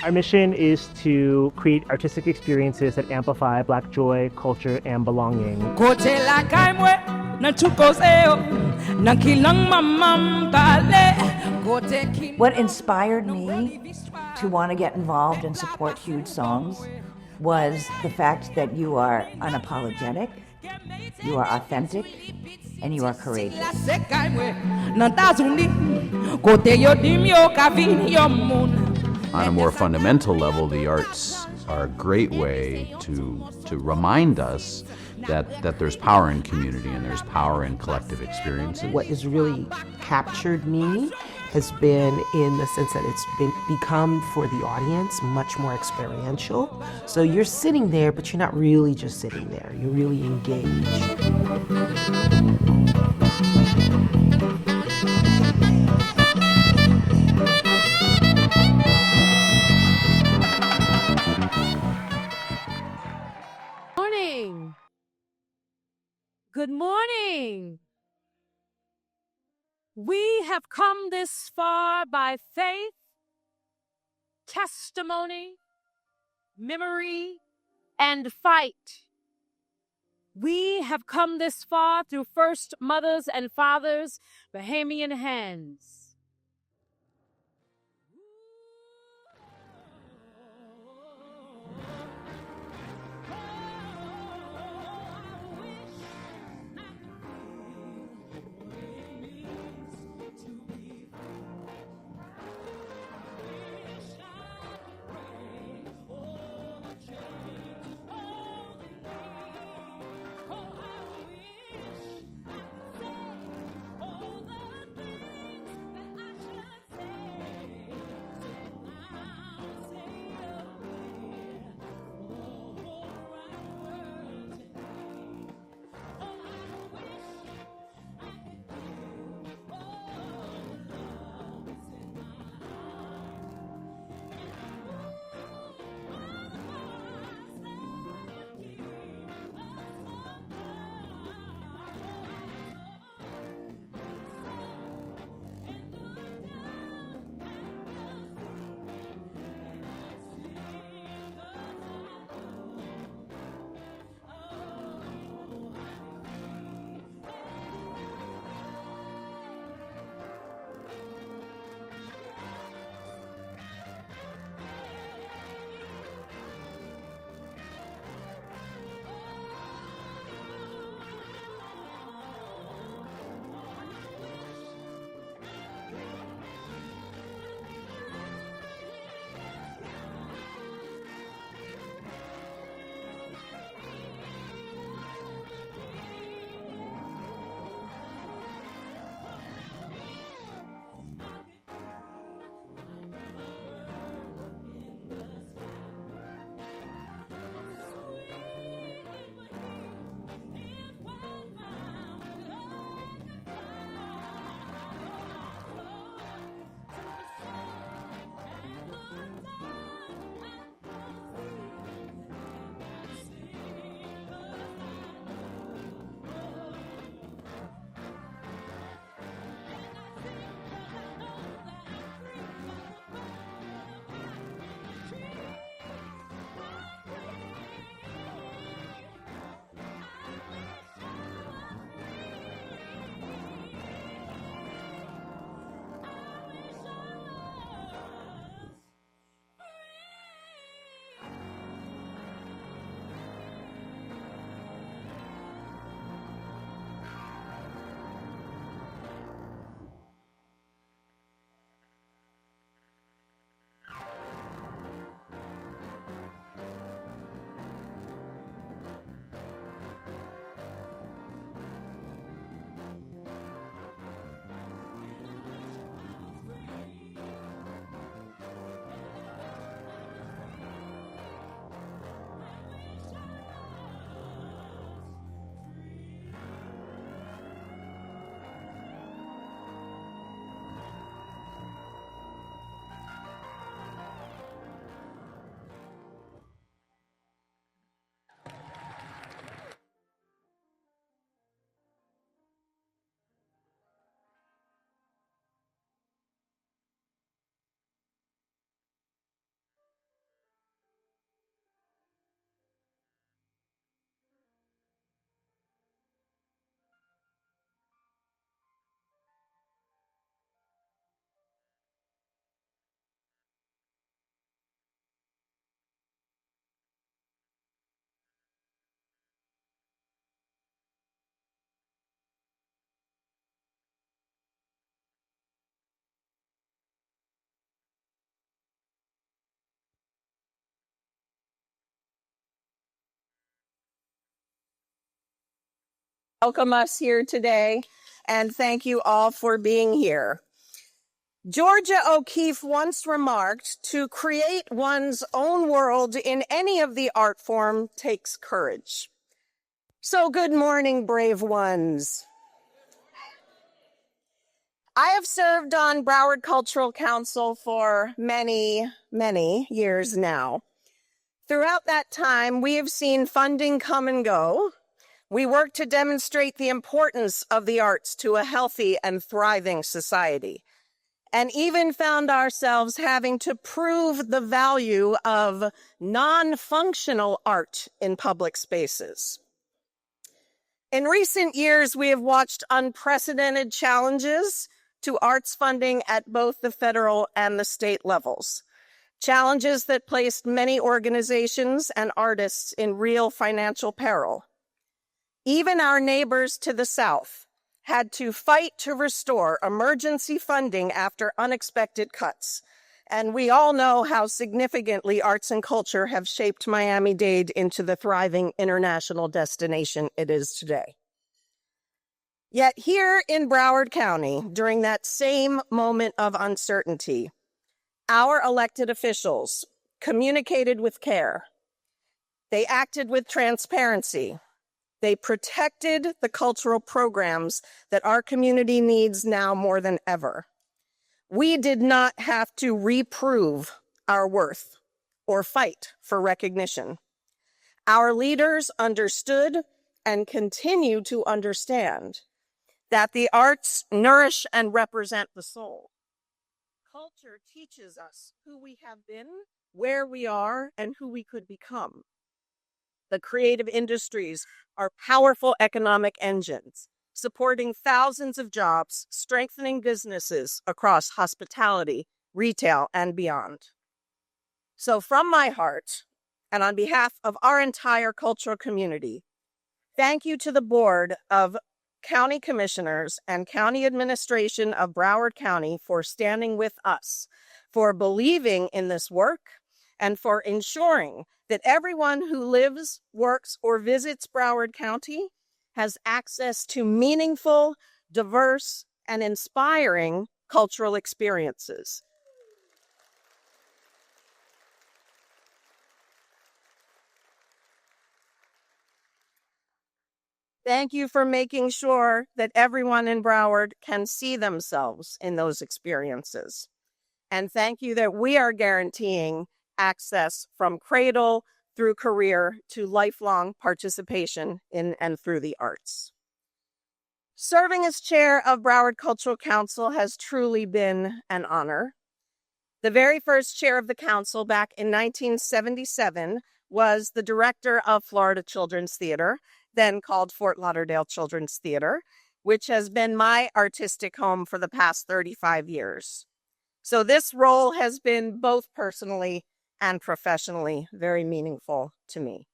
Our mission is to create artistic experiences that amplify Black joy, culture, and belonging. What inspired me to want to get involved and support Huge Songs was the fact that you are unapologetic, you are authentic, and you are courageous. On a more fundamental level, the arts are a great way to remind us that there's power in community and there's power in collective experiences. What has really captured me has been in the sense that it's become for the audience much more experiential. So you're sitting there, but you're not really just sitting there. You're really engaged. Good morning. We have come this far by faith, testimony, memory, and fight. We have come this far through first mothers and fathers' Bahamian hands. welcome us here today, and thank you all for being here. Georgia O'Keeffe once remarked, "To create one's own world in any of the art form takes courage." So good morning, brave ones. I have served on Broward Cultural Council for many, many years now. Throughout that time, we have seen funding come and go. We work to demonstrate the importance of the arts to a healthy and thriving society, and even found ourselves having to prove the value of non-functional art in public spaces. In recent years, we have watched unprecedented challenges to arts funding at both the federal and the state levels. Challenges that placed many organizations and artists in real financial peril. Even our neighbors to the south had to fight to restore emergency funding after unexpected cuts. And we all know how significantly arts and culture have shaped Miami-Dade into the thriving international destination it is today. Yet here in Broward County, during that same moment of uncertainty, our elected officials communicated with care. They acted with transparency. They protected the cultural programs that our community needs now more than ever. We did not have to reprove our worth or fight for recognition. Our leaders understood and continue to understand that the arts nourish and represent the soul. Culture teaches us who we have been, where we are, and who we could become. The creative industries are powerful economic engines, supporting thousands of jobs, strengthening businesses across hospitality, retail, and beyond. So from my heart, and on behalf of our entire cultural community, thank you to the Board of County Commissioners and County Administration of Broward County for standing with us, for believing in this work, and for ensuring that everyone who lives, works, or visits Broward County has access to meaningful, diverse, and inspiring cultural experiences. Thank you for making sure that everyone in Broward can see themselves in those experiences. And thank you that we are guaranteeing access from cradle through career to lifelong participation in and through the arts. Serving as chair of Broward Cultural Council has truly been an honor. The very first chair of the council back in 1977 was the director of Florida Children's Theater, then called Fort Lauderdale Children's Theater, which has been my artistic home for the past 35 years. So this role has been both personally and professionally very meaningful to me.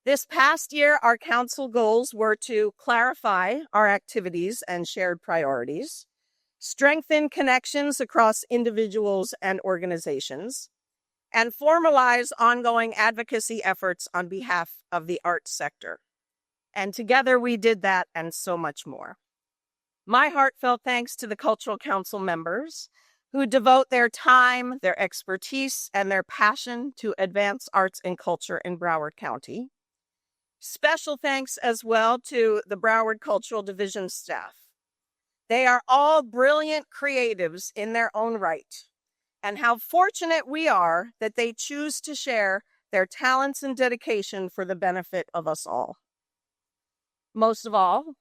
This past year, our council goals were to clarify our activities and shared priorities, strengthen connections across individuals and organizations, and formalize ongoing advocacy efforts on behalf of the arts sector. And together we did that and so much more. My heartfelt thanks to the Cultural Council members who devote their time, their expertise, and their passion to advance arts and culture in Broward County. Special thanks as well to the Broward Cultural Division staff. They are all brilliant creatives in their own right, and how fortunate we are that they choose to share their talents and dedication for the benefit of us all. Most of all,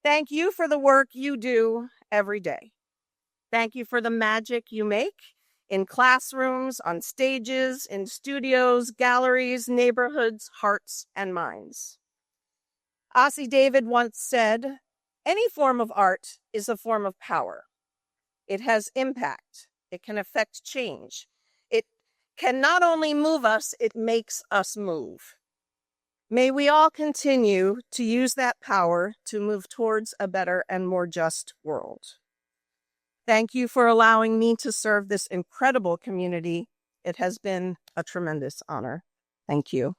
thank you for the work you do every day. Thank you for the magic you make in classrooms, on stages, in studios, galleries, neighborhoods, hearts, and minds. Ossie David once said, "Any form of art is a form of power. It has impact. It can affect change. It can not only move us, it makes us move." May we all continue to use that power to move towards a better and more just world. Thank you for allowing me to serve this incredible community. It has been a tremendous honor. Thank you.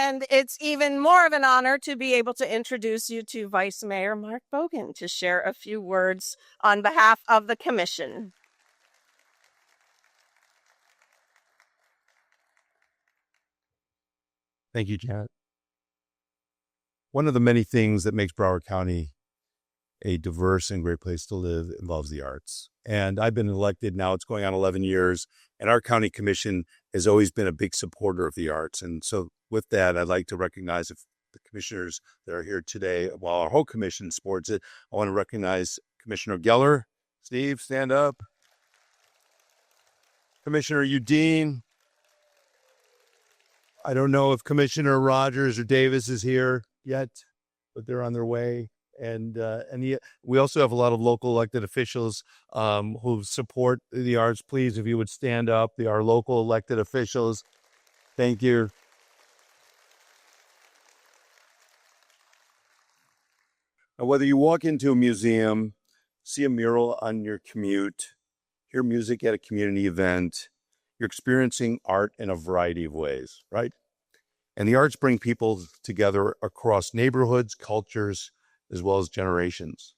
And it's even more of an honor to be able to introduce you to Vice Mayor Mark Bogan to share a few words on behalf of the commission. Thank you, Janet. One of the many things that makes Broward County a diverse and great place to live involves the arts. And I've been elected now, it's going on 11 years, and our county commission has always been a big supporter of the arts. And so with that, I'd like to recognize if the commissioners that are here today, while our whole commission supports it, I want to recognize Commissioner Geller. Steve, stand up. Commissioner Udine. I don't know if Commissioner Rogers or Davis is here yet, but they're on their way. And we also have a lot of local elected officials who support the arts. Please, if you would stand up, our local elected officials. Thank you. Now, whether you walk into a museum, see a mural on your commute, hear music at a community event, you're experiencing art in a variety of ways, right? And the arts bring people together across neighborhoods, cultures, as well as generations.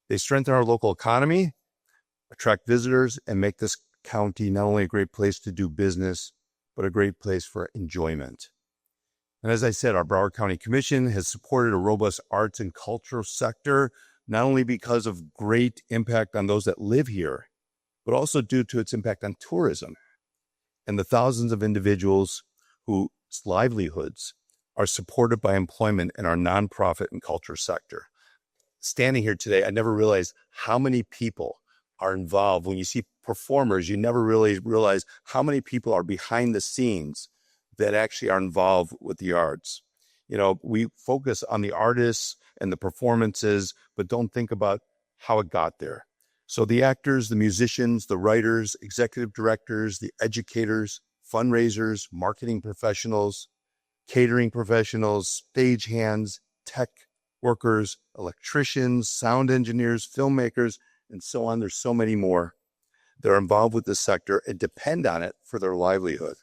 They strengthen our local economy, attract visitors, and make this county not only a great place to do business, but a great place for enjoyment. And as I said, our Broward County Commission has supported a robust arts and cultural sector, not only because of great impact on those that live here, but also due to its impact on tourism and the thousands of individuals whose livelihoods are supported by employment in our nonprofit and culture sector. Standing here today, I never realized how many people are involved. When you see performers, you never really realize how many people are behind the scenes that actually are involved with the arts. You know, we focus on the artists and the performances, but don't think about how it got there. So the actors, the musicians, the writers, executive directors, the educators, fundraisers, marketing professionals, catering professionals, stagehands, tech workers, electricians, sound engineers, filmmakers, and so on. There's so many more that are involved with this sector and depend on it for their livelihood.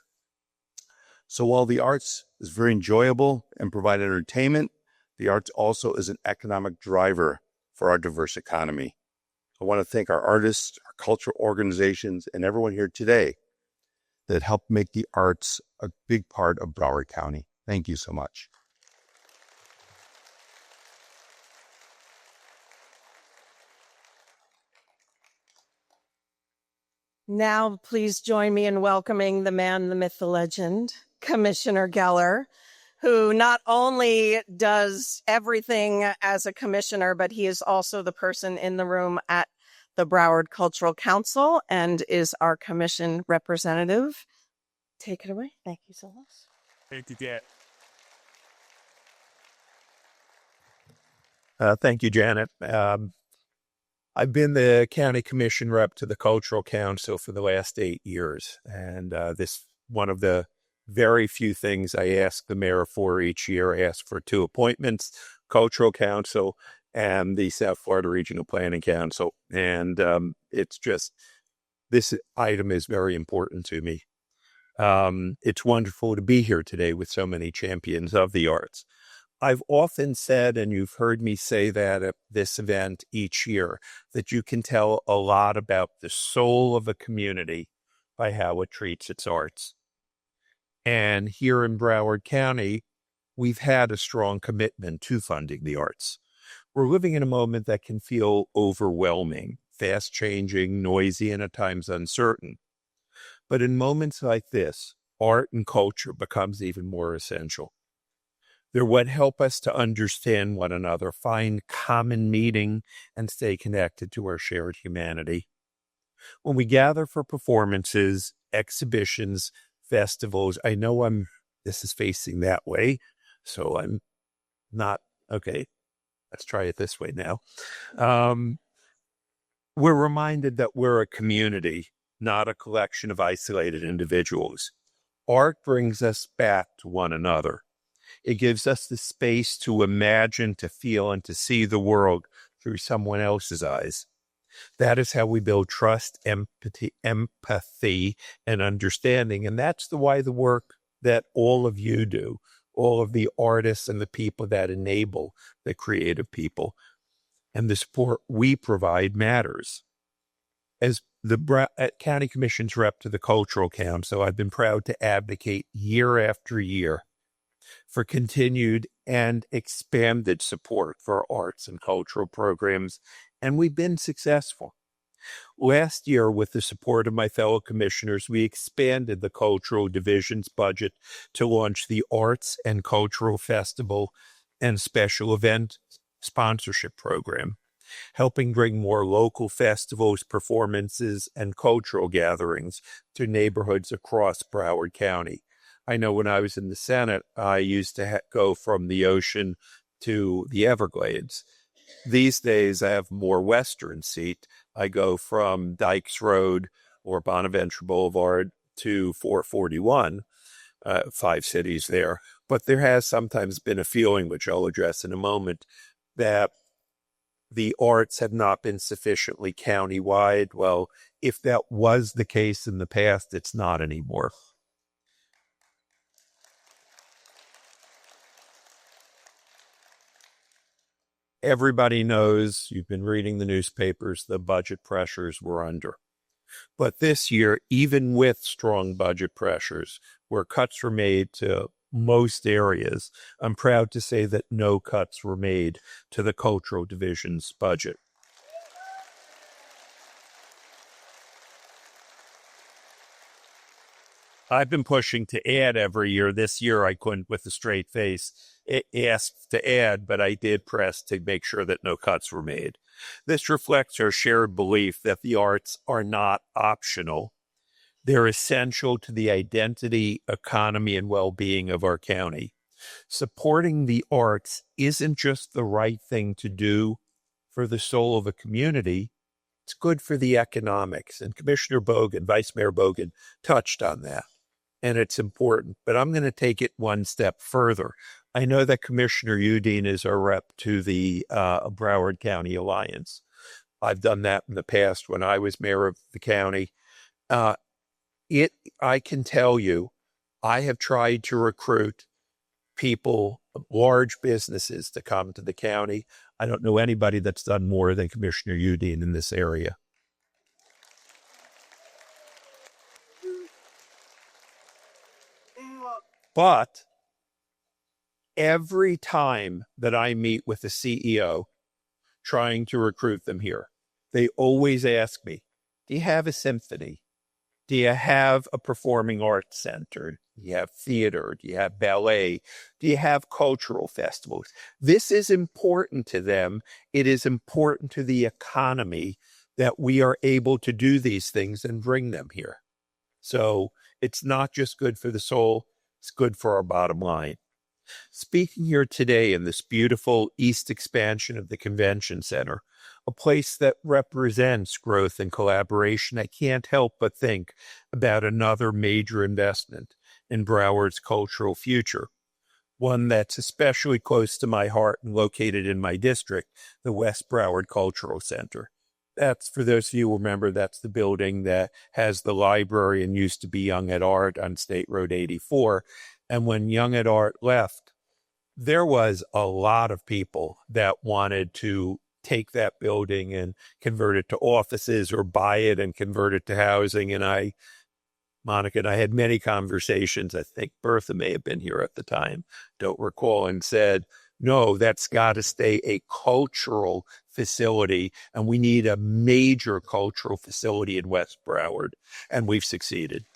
So while the arts is very enjoyable and provide entertainment, the arts also is an economic driver for our diverse economy. I want to thank our artists, our cultural organizations, and everyone here today that helped make the arts a big part of Broward County. Thank you so much. Now, please join me in welcoming the man, the myth, the legend, Commissioner Geller, who not only does everything as a commissioner, but he is also the person in the room at the Broward Cultural Council and is our commission representative. Take it away. Thank you so much. Thank you, Janet. Thank you, Janet. I've been the county commission rep to the Cultural Council for the last 8 years, and this one of the very few things I ask the mayor for each year. I ask for 2 appointments, Cultural Council and the South Florida Regional Planning Council, and it's just, this item is very important to me. It's wonderful to be here today with so many champions of the arts. I've often said, and you've heard me say that at this event each year, that you can tell a lot about the soul of a community by how it treats its arts. And here in Broward County, we've had a strong commitment to funding the arts. We're living in a moment that can feel overwhelming, fast-changing, noisy, and at times uncertain. But in moments like this, art and culture becomes even more essential. They're what help us to understand one another, find common meaning, and stay connected to our shared humanity. When we gather for performances, exhibitions, festivals, I know this is facing that way, so I'm not, okay, let's try it this way now. We're reminded that we're a community, not a collection of isolated individuals. Art brings us back to one another. It gives us the space to imagine, to feel, and to see the world through someone else's eyes. That is how we build trust, empathy, and understanding. And that's why the work that all of you do, all of the artists and the people that enable the creative people. And the support we provide matters. As the County Commission's rep to the Cultural Council, I've been proud to advocate year after year for continued and expanded support for arts and cultural programs, and we've been successful. Last year, with the support of my fellow commissioners, we expanded the Cultural Division's budget to launch the Arts and Cultural Festival and Special Event Sponsorship Program, helping bring more local festivals, performances, and cultural gatherings to neighborhoods across Broward County. I know when I was in the Senate, I used to go from the ocean to the Everglades. These days, I have more western seat. I go from Dykes Road or Bonaventure Boulevard to 441, 5 cities there. But there has sometimes been a feeling, which I'll address in a moment, that the arts have not been sufficiently countywide. Well, if that was the case in the past, it's not anymore. Everybody knows, you've been reading the newspapers, the budget pressures we're under. But this year, even with strong budget pressures, where cuts were made to most areas, I'm proud to say that no cuts were made to the Cultural Division's budget. I've been pushing to add every year. This year, I couldn't, with a straight face, ask to add, but I did press to make sure that no cuts were made. This reflects our shared belief that the arts are not optional. They're essential to the identity, economy, and well-being of our county. Supporting the arts isn't just the right thing to do for the soul of a community, it's good for the economics. And Commissioner Bogan, Vice Mayor Bogan, touched on that. And it's important, but I'm going to take it one step further. I know that Commissioner Udine is our rep to the Broward County Alliance. I've done that in the past when I was mayor of the county. I can tell you, I have tried to recruit people, large businesses, to come to the county. I don't know anybody that's done more than Commissioner Udine in this area. But every time that I meet with a CEO trying to recruit them here, they always ask me, do you have a symphony? Do you have a performing arts center? Do you have theater? Do you have ballet? Do you have cultural festivals? This is important to them. It is important to the economy that we are able to do these things and bring them here. So it's not just good for the soul, it's good for our bottom line. Speaking here today in this beautiful east expansion of the convention center, a place that represents growth and collaboration, I can't help but think about another major investment in Broward's cultural future, one that's especially close to my heart and located in my district, the West Broward Cultural Center. That's, for those of you who remember, that's the building that has the library and used to be Young at Art on State Road 84. And when Young at Art left, there was a lot of people that wanted to take that building and convert it to offices or buy it and convert it to housing. And Monica and I had many conversations. I think Bertha may have been here at the time, don't recall, and said, no, that's got to stay a cultural facility, and we need a major cultural facility in West Broward, and we've succeeded.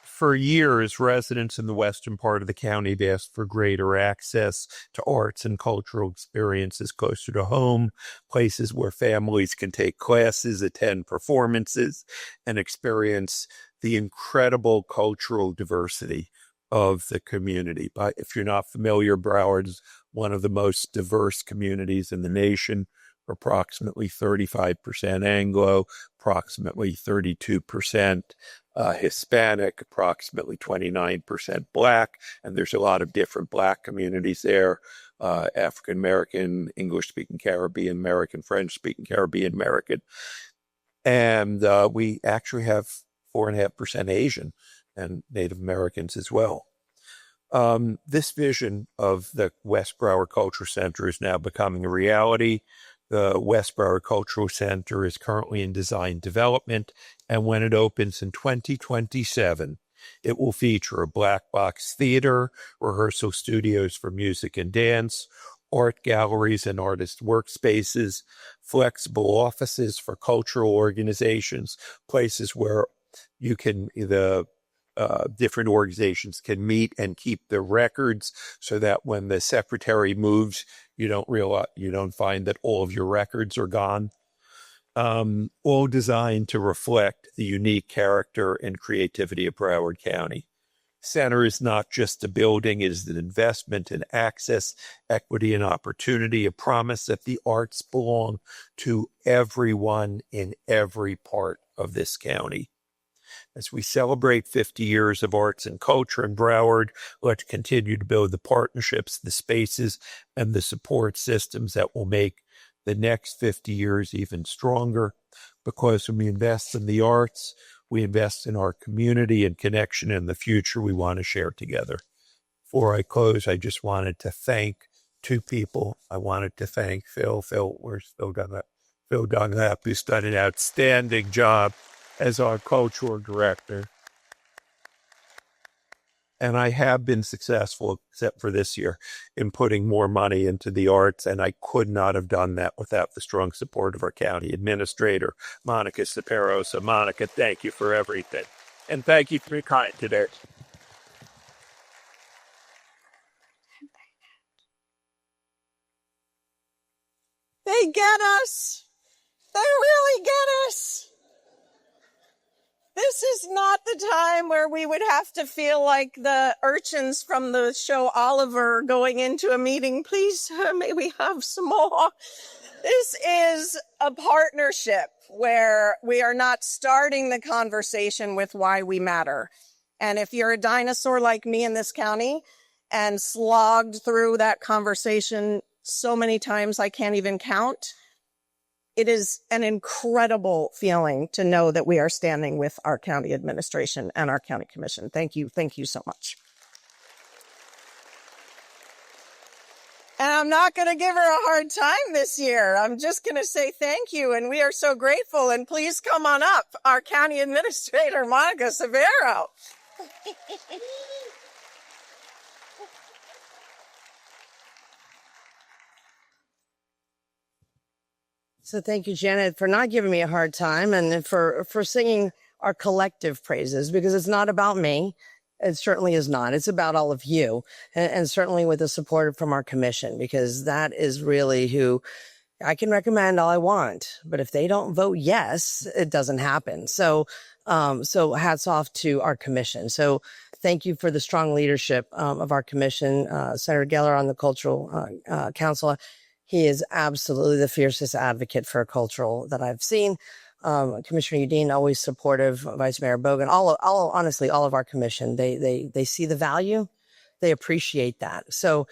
For years, residents in the western part of the county have asked for greater access to arts and cultural experiences closer to home, places where families can take classes, attend performances, and experience the incredible cultural diversity of the community. But if you're not familiar, Broward is one of the most diverse communities in the nation. We're approximately 35% Anglo, approximately 32% Hispanic, approximately 29% Black, and there's a lot of different Black communities there, African American, English-speaking Caribbean American, French-speaking Caribbean American, and we actually have 4.5% Asian and Native Americans as well. This vision of the West Broward Cultural Center is now becoming a reality. The West Broward Cultural Center is currently in design development, and when it opens in 2027, it will feature a black box theater, rehearsal studios for music and dance, art galleries and artist workspaces, flexible offices for cultural organizations, places where different organizations can meet and keep their records, so that when the secretary moves, you don't find that all of your records are gone. All designed to reflect the unique character and creativity of Broward County. Center is not just a building, it is an investment in access, equity, and opportunity, a promise that the arts belong to everyone in every part of this county. As we celebrate 50 years of arts and culture in Broward, let's continue to build the partnerships, the spaces, and the support systems that will make the next 50 years even stronger. Because when we invest in the arts, we invest in our community and connection in the future we want to share together. Before I close, I just wanted to thank two people. I wanted to thank Phil. Where's Phil Dunlap? Phil Dunlap, who's done an outstanding job as our cultural director. And I have been successful, except for this year, in putting more money into the arts, and I could not have done that without the strong support of our county administrator, Monica Sapero. So, Monica, thank you for everything. And thank you for being kind today. They get us. They really get us. This is not the time where we would have to feel like the urchins from the show Oliver going into a meeting. Please, may we have some more? This is a partnership where we are not starting the conversation with why we matter. And if you're a dinosaur like me in this county and slogged through that conversation so many times I can't even count, it is an incredible feeling to know that we are standing with our county administration and our county commission. Thank you. Thank you so much. And I'm not going to give her a hard time this year. I'm just going to say thank you. And we are so grateful. And please come on up, our county administrator, Monica Severo. So thank you, Janet, for not giving me a hard time and for singing our collective praises, because it's not about me. It certainly is not. It's about all of you, and certainly with the support from our commission, because that is really who I can recommend all I want. But if they don't vote yes, it doesn't happen. So hats off to our commission. So thank you for the strong leadership of our commission. Senator Geller on the Cultural Council. He is absolutely the fiercest advocate for cultural that I've seen. Commissioner Udine, always supportive. Vice Mayor Bogan, honestly, all of our commission, they see the value. They appreciate that. So,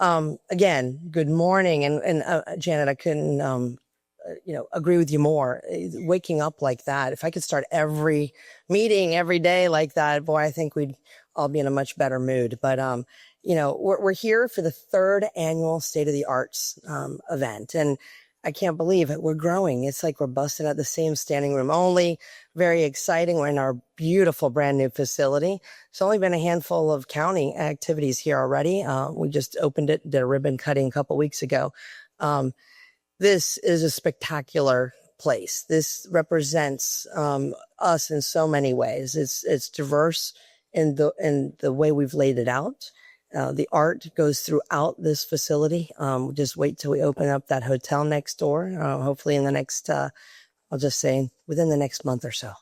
again, good morning. And Janet, I couldn't, agree with you more. Waking up like that, if I could start every meeting every day like that, boy, I think we'd all be in a much better mood. But, we're here for the third annual State of the Arts event. And I can't believe it. We're growing. It's like we're busting out the same standing room only. Very exciting. We're in our beautiful brand new facility. It's only been a handful of county activities here already. We just opened it, did a ribbon cutting a couple weeks ago. This is a spectacular place. This represents us in so many ways. It's diverse in the way we've laid it out. The art goes throughout this facility. Just wait till we open up that hotel next door. Hopefully in the next, I'll just say within the next month or so.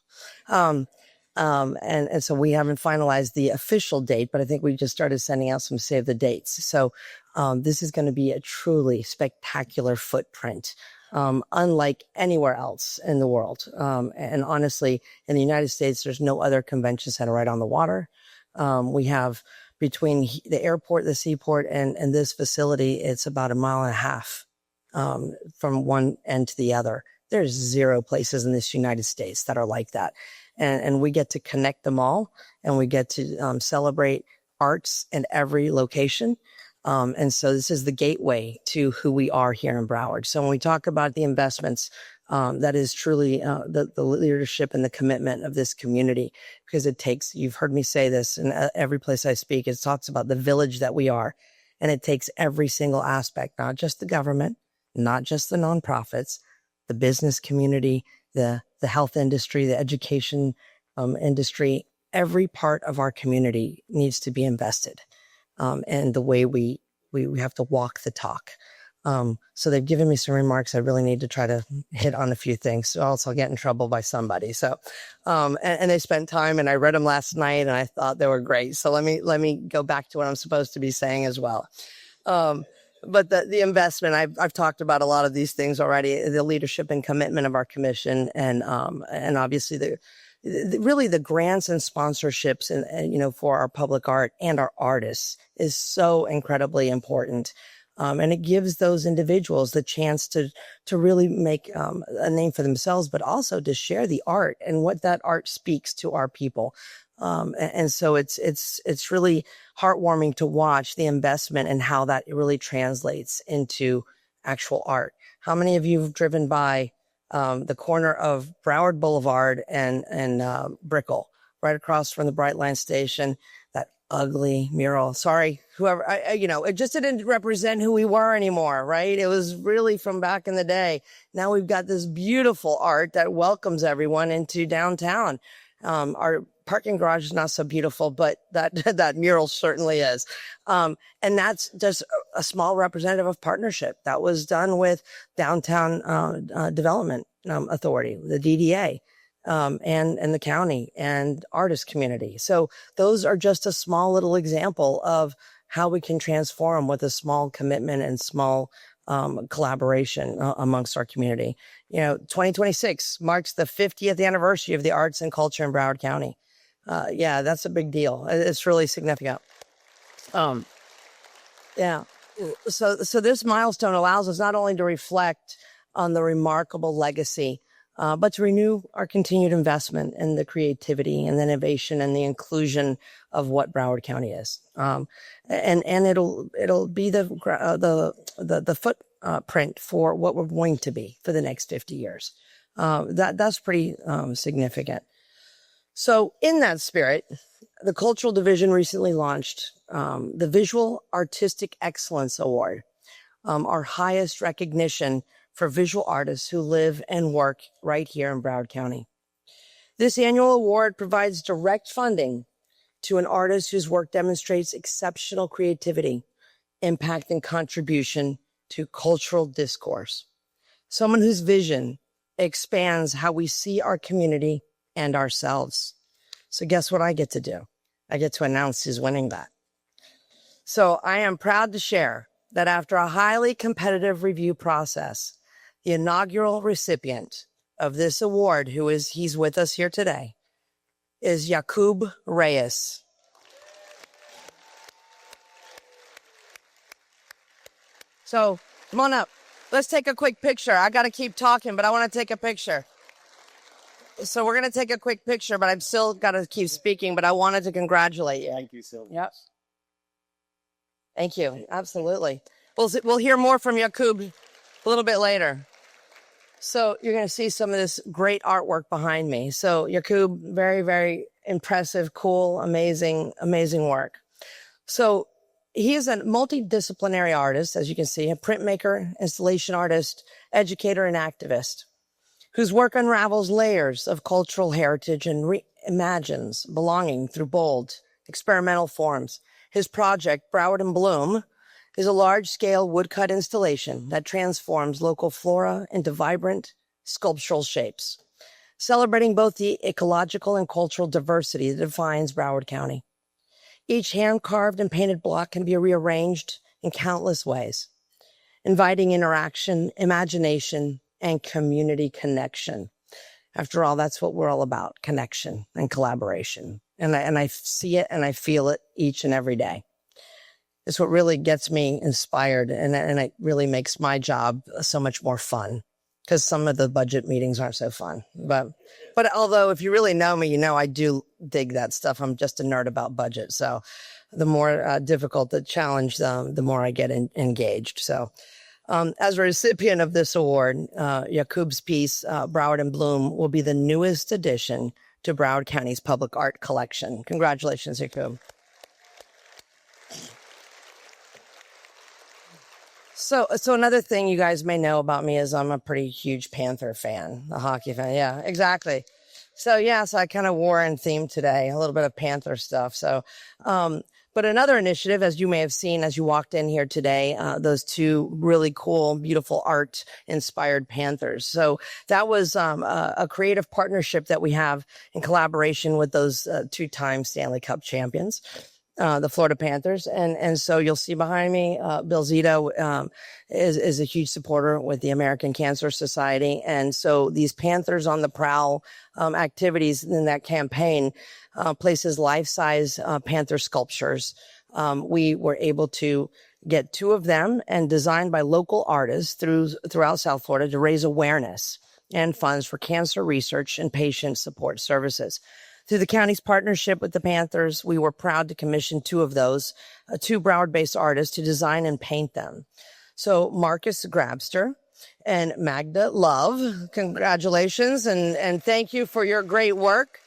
And so we haven't finalized the official date, but I think we just started sending out some save the dates. So, this is going to be a truly spectacular footprint, unlike anywhere else in the world. And honestly, in the United States, there's no other convention center right on the water. We have between the airport, the seaport, and this facility, it's about 1.5 miles from one end to the other. There's 0 places in this United States that are like that. And we get to connect them all, and we get to celebrate arts in every location. And so this is the gateway to who we are here in Broward. So when we talk about the investments, that is truly the leadership and the commitment of this community, because it takes, you've heard me say this in every place I speak, it talks about the village that we are. And it takes every single aspect, not just the government, not just the nonprofits, the business community, the health industry, the education industry. Every part of our community needs to be invested. And the way we have to walk the talk. So they've given me some remarks. I really need to try to hit on a few things, or else I'll get in trouble by somebody. So, and they spent time, and I read them last night, and I thought they were great. So let me go back to what I'm supposed to be saying as well. But the investment, I've talked about a lot of these things already, the leadership and commitment of our commission, and obviously really the grants and sponsorships and for our public art and our artists is so incredibly important. And it gives those individuals the chance to really make a name for themselves, but also to share the art and what that art speaks to our people. And so it's really heartwarming to watch the investment and how that really translates into actual art. How many of you have driven by the corner of Broward Boulevard and Brickell, right across from the Brightline station? That ugly mural. Sorry, whoever, it just didn't represent who we were anymore, right? It was really from back in the day. Now we've got this beautiful art that welcomes everyone into downtown. Our parking garage is not so beautiful, but that mural certainly is. And that's just a small representative of partnership that was done with Downtown Development Authority, the DDA, and the county and artist community. So those are just a small little example of how we can transform with a small commitment and small collaboration amongst our community. 2026 marks the 50th anniversary of the arts and culture in Broward County. Yeah, that's a big deal. It's really significant. Yeah. So this milestone allows us not only to reflect on the remarkable legacy, but to renew our continued investment in the creativity and the innovation and the inclusion of what Broward County is. And it'll be the footprint for what we're going to be for the next 50 years. That's pretty significant. So in that spirit, the Cultural Division recently launched the Visual Artistic Excellence Award, our highest recognition for visual artists who live and work right here in Broward County. This annual award provides direct funding to an artist whose work demonstrates exceptional creativity, impact, and contribution to cultural discourse. Someone whose vision expands how we see our community and ourselves. So guess what I get to do? I get to announce who's winning that. So I am proud to share that after a highly competitive review process, the inaugural recipient of this award, he's with us here today, is Yakub Reyes. So come on up. Let's take a quick picture. I got to keep talking, but I want to take a picture. So we're going to take a quick picture, but I've still got to keep speaking, but I wanted to congratulate you. Thank you, Sylvia. Yep. Thank you. Absolutely. We'll hear more from Yakub a little bit later. So you're going to see some of this great artwork behind me. So Yakub, very, very impressive, cool, amazing work. So he is a multidisciplinary artist, as you can see, a printmaker, installation artist, educator, and activist, whose work unravels layers of cultural heritage and reimagines belonging through bold, experimental forms. His project, Broward in Bloom, is a large-scale woodcut installation that transforms local flora into vibrant sculptural shapes, celebrating both the ecological and cultural diversity that defines Broward County. Each hand-carved and painted block can be rearranged in countless ways, inviting interaction, imagination, and community connection. After all, that's what we're all about, connection and collaboration. And I see it and I feel it each and every day. It's what really gets me inspired, and it really makes my job so much more fun. because some of the budget meetings aren't so fun. But although if you really know me, you know I do dig that stuff. I'm just a nerd about budget. So the more difficult the challenge, the more I get engaged. So as a recipient of this award, Yakub's piece, Broward in Bloom, will be the newest addition to Broward County's public art collection. Congratulations, Yakub. So another thing you guys may know about me is I'm a pretty huge Panther fan, a hockey fan. Yeah, exactly. So I kind of wore in theme today, a little bit of Panther stuff. So, but another initiative, as you may have seen as you walked in here today, those two really cool, beautiful art inspired Panthers. So that was a creative partnership that we have in collaboration with those two-time Stanley Cup champions. The Florida Panthers. And so you'll see behind me, Bill Zito, is a huge supporter with the American Cancer Society. And so these Panthers on the Prowl, activities in that campaign, places life-size, Panther sculptures. We were able to get two of them and designed by local artists throughout South Florida to raise awareness and funds for cancer research and patient support services. Through the county's partnership with the Panthers, we were proud to commission two of those, two Broward-based artists to design and paint them. So Marcus Grabster and Magda Love, congratulations and thank you for your great work.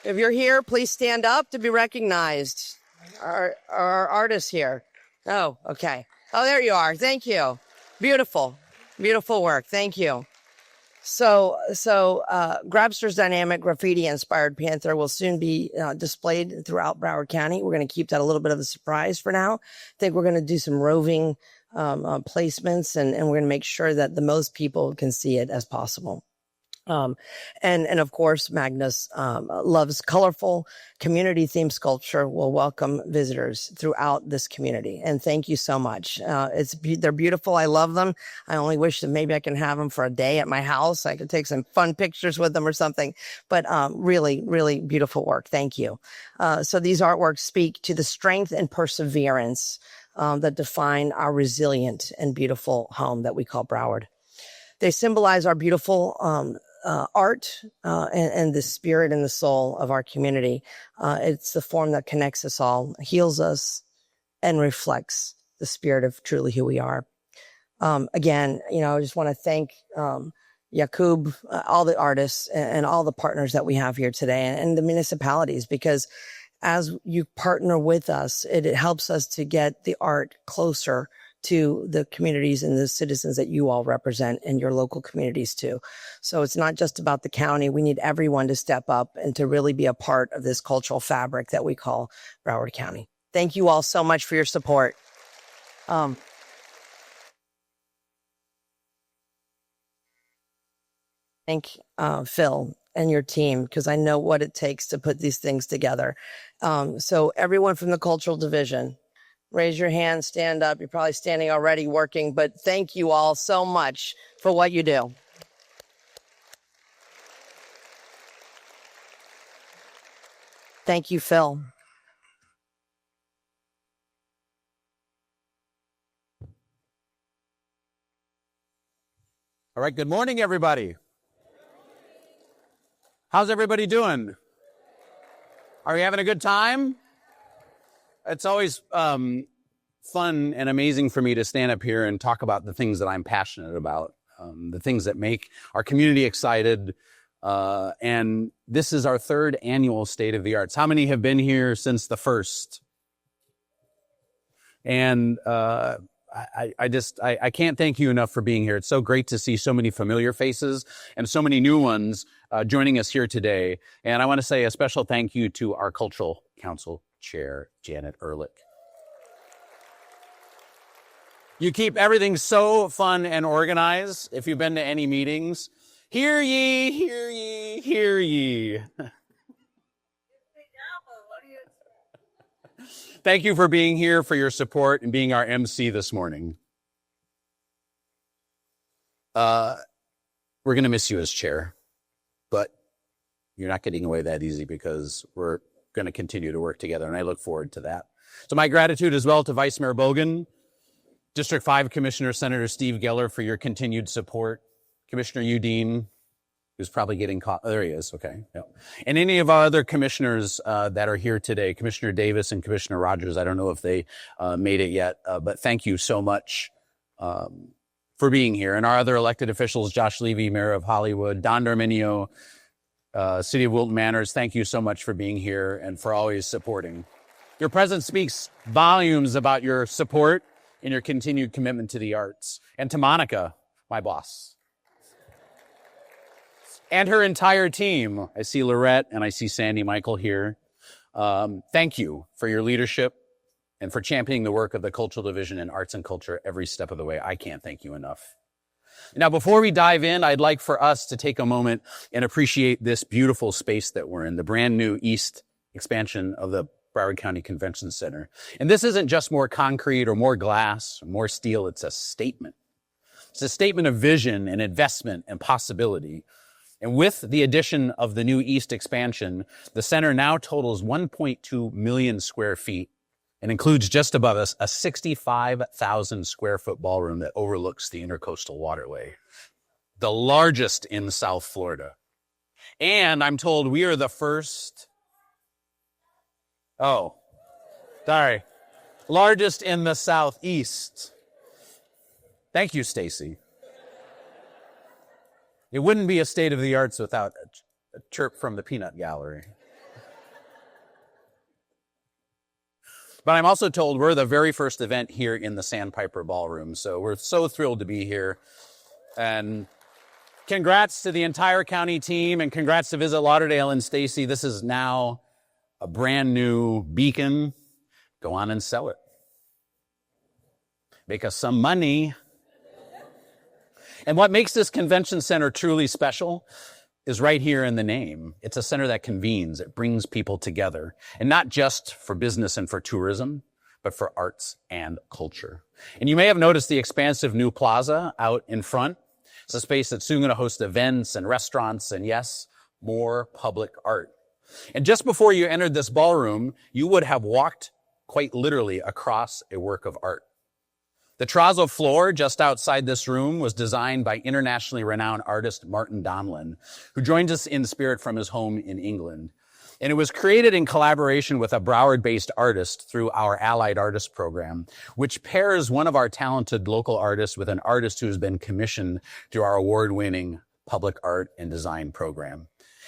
If you're here, please stand up to be recognized. Our artists here. Oh, okay. Oh, there you are. Thank you. Beautiful. Beautiful work. Thank you. So Grabster's dynamic graffiti-inspired Panther will soon be displayed throughout Broward County. We're going to keep that a little bit of a surprise for now. I think we're going to do some roving placements, and we're going to make sure that the most people can see it as possible. And of course, Magnus loves colorful community-themed sculpture. Will welcome visitors throughout this community. And thank you so much. They're beautiful. I love them. I only wish that maybe I can have them for a day at my house. I could take some fun pictures with them or something. But really, really beautiful work. Thank you. So these artworks speak to the strength and perseverance that define our resilient and beautiful home that we call Broward. They symbolize our beautiful art and the spirit and the soul of our community. It's the form that connects us all, heals us, and reflects the spirit of truly who we are. Again, I just want to thank Yakub, all the artists, and all the partners that we have here today, and the municipalities, because as you partner with us, it helps us to get the art closer to the communities and the citizens that you all represent in your local communities too. So it's not just about the county. We need everyone to step up and to really be a part of this cultural fabric that we call Broward County. Thank you all so much for your support. Thank Phil and your team, because I know what it takes to put these things together. So everyone from the Cultural Division, raise your hand, stand up. You're probably standing already working, but thank you all so much for what you do. Thank you, Phil. All right, good morning, everybody. How's everybody doing? Are you having a good time? It's always fun and amazing for me to stand up here and talk about the things that I'm passionate about, the things that make our community excited. And this is our third annual State of the Arts. How many have been here since the first? And I can't thank you enough for being here. It's so great to see so many familiar faces and so many new ones joining us here today. And I want to say a special thank you to our Cultural Council Chair, Janet Ehrlich. You keep everything so fun and organized. If you've been to any meetings, hear ye, hear ye, hear ye. Thank you for being here, for your support, and being our MC this morning. We're going to miss you as chair, but you're not getting away that easy because we're going to continue to work together, and I look forward to that. So my gratitude as well to Vice Mayor Bogan, District 5 Commissioner Senator Steve Geller for your continued support, Commissioner Udine, who's probably getting caught. There he is. Okay. Yep. And any of our other commissioners that are here today, Commissioner Davis and Commissioner Rogers, I don't know if they made it yet, but thank you so much for being here. And our other elected officials, Josh Levy, Mayor of Hollywood, Don Darminio, City of Wilton Manors, thank you so much for being here and for always supporting. Your presence speaks volumes about your support and your continued commitment to the arts. And to Monica, my boss. And her entire team. I see Lorette and I see Sandy Michael here. Thank you for your leadership and for championing the work of the Cultural Division in Arts and Culture every step of the way. I can't thank you enough. Now, before we dive in, I'd like for us to take a moment and appreciate this beautiful space that we're in, the brand new east expansion of the Broward County Convention Center. And this isn't just more concrete or more glass or more steel. It's a statement. It's a statement of vision and investment and possibility. And with the addition of the new east expansion, the center now totals 1.2 million square feet and includes just above us a 65,000 square foot ballroom that overlooks the Intercoastal Waterway, the largest in South Florida. And I'm told we are the first, largest in the Southeast. Thank you, Stacy. It wouldn't be a state of the arts without a chirp from the peanut gallery. But I'm also told we're the very first event here in the Sandpiper Ballroom. So we're so thrilled to be here. And congrats to the entire county team and congrats to Visit Lauderdale and Stacy. This is now a brand new beacon. Go on and sell it. Make us some money. And what makes this convention center truly special is right here in the name. It's a center that convenes. It brings people together. And not just for business and for tourism, but for arts and culture. And you may have noticed the expansive new plaza out in front. It's a space that's soon going to host events and restaurants and, yes, more public art. And just before you entered this ballroom, you would have walked quite literally across a work of art. The terrazzo floor just outside this room was designed by internationally renowned artist Martin Donlan, who joined us in spirit from his home in England. And it was created in collaboration with a Broward-based artist through our Allied Artist Program, which pairs one of our talented local artists with an artist who has been commissioned through our award-winning public art and design program.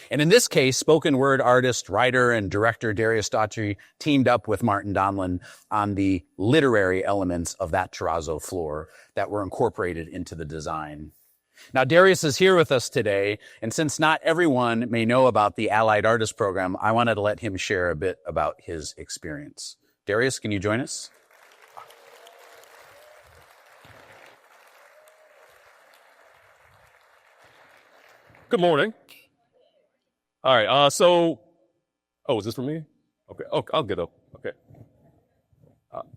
And in this case, spoken word artist, writer, and director Darius Daughtry teamed up with Martin Donlan on the literary elements of that terrazzo floor that were incorporated into the design. Now, Darius is here with us today, and since not everyone may know about the Allied Artist Program, I wanted to let him share a bit about his experience. Darius, can you join us? Good morning. All right, is this for me? Okay, I'll get up. Okay.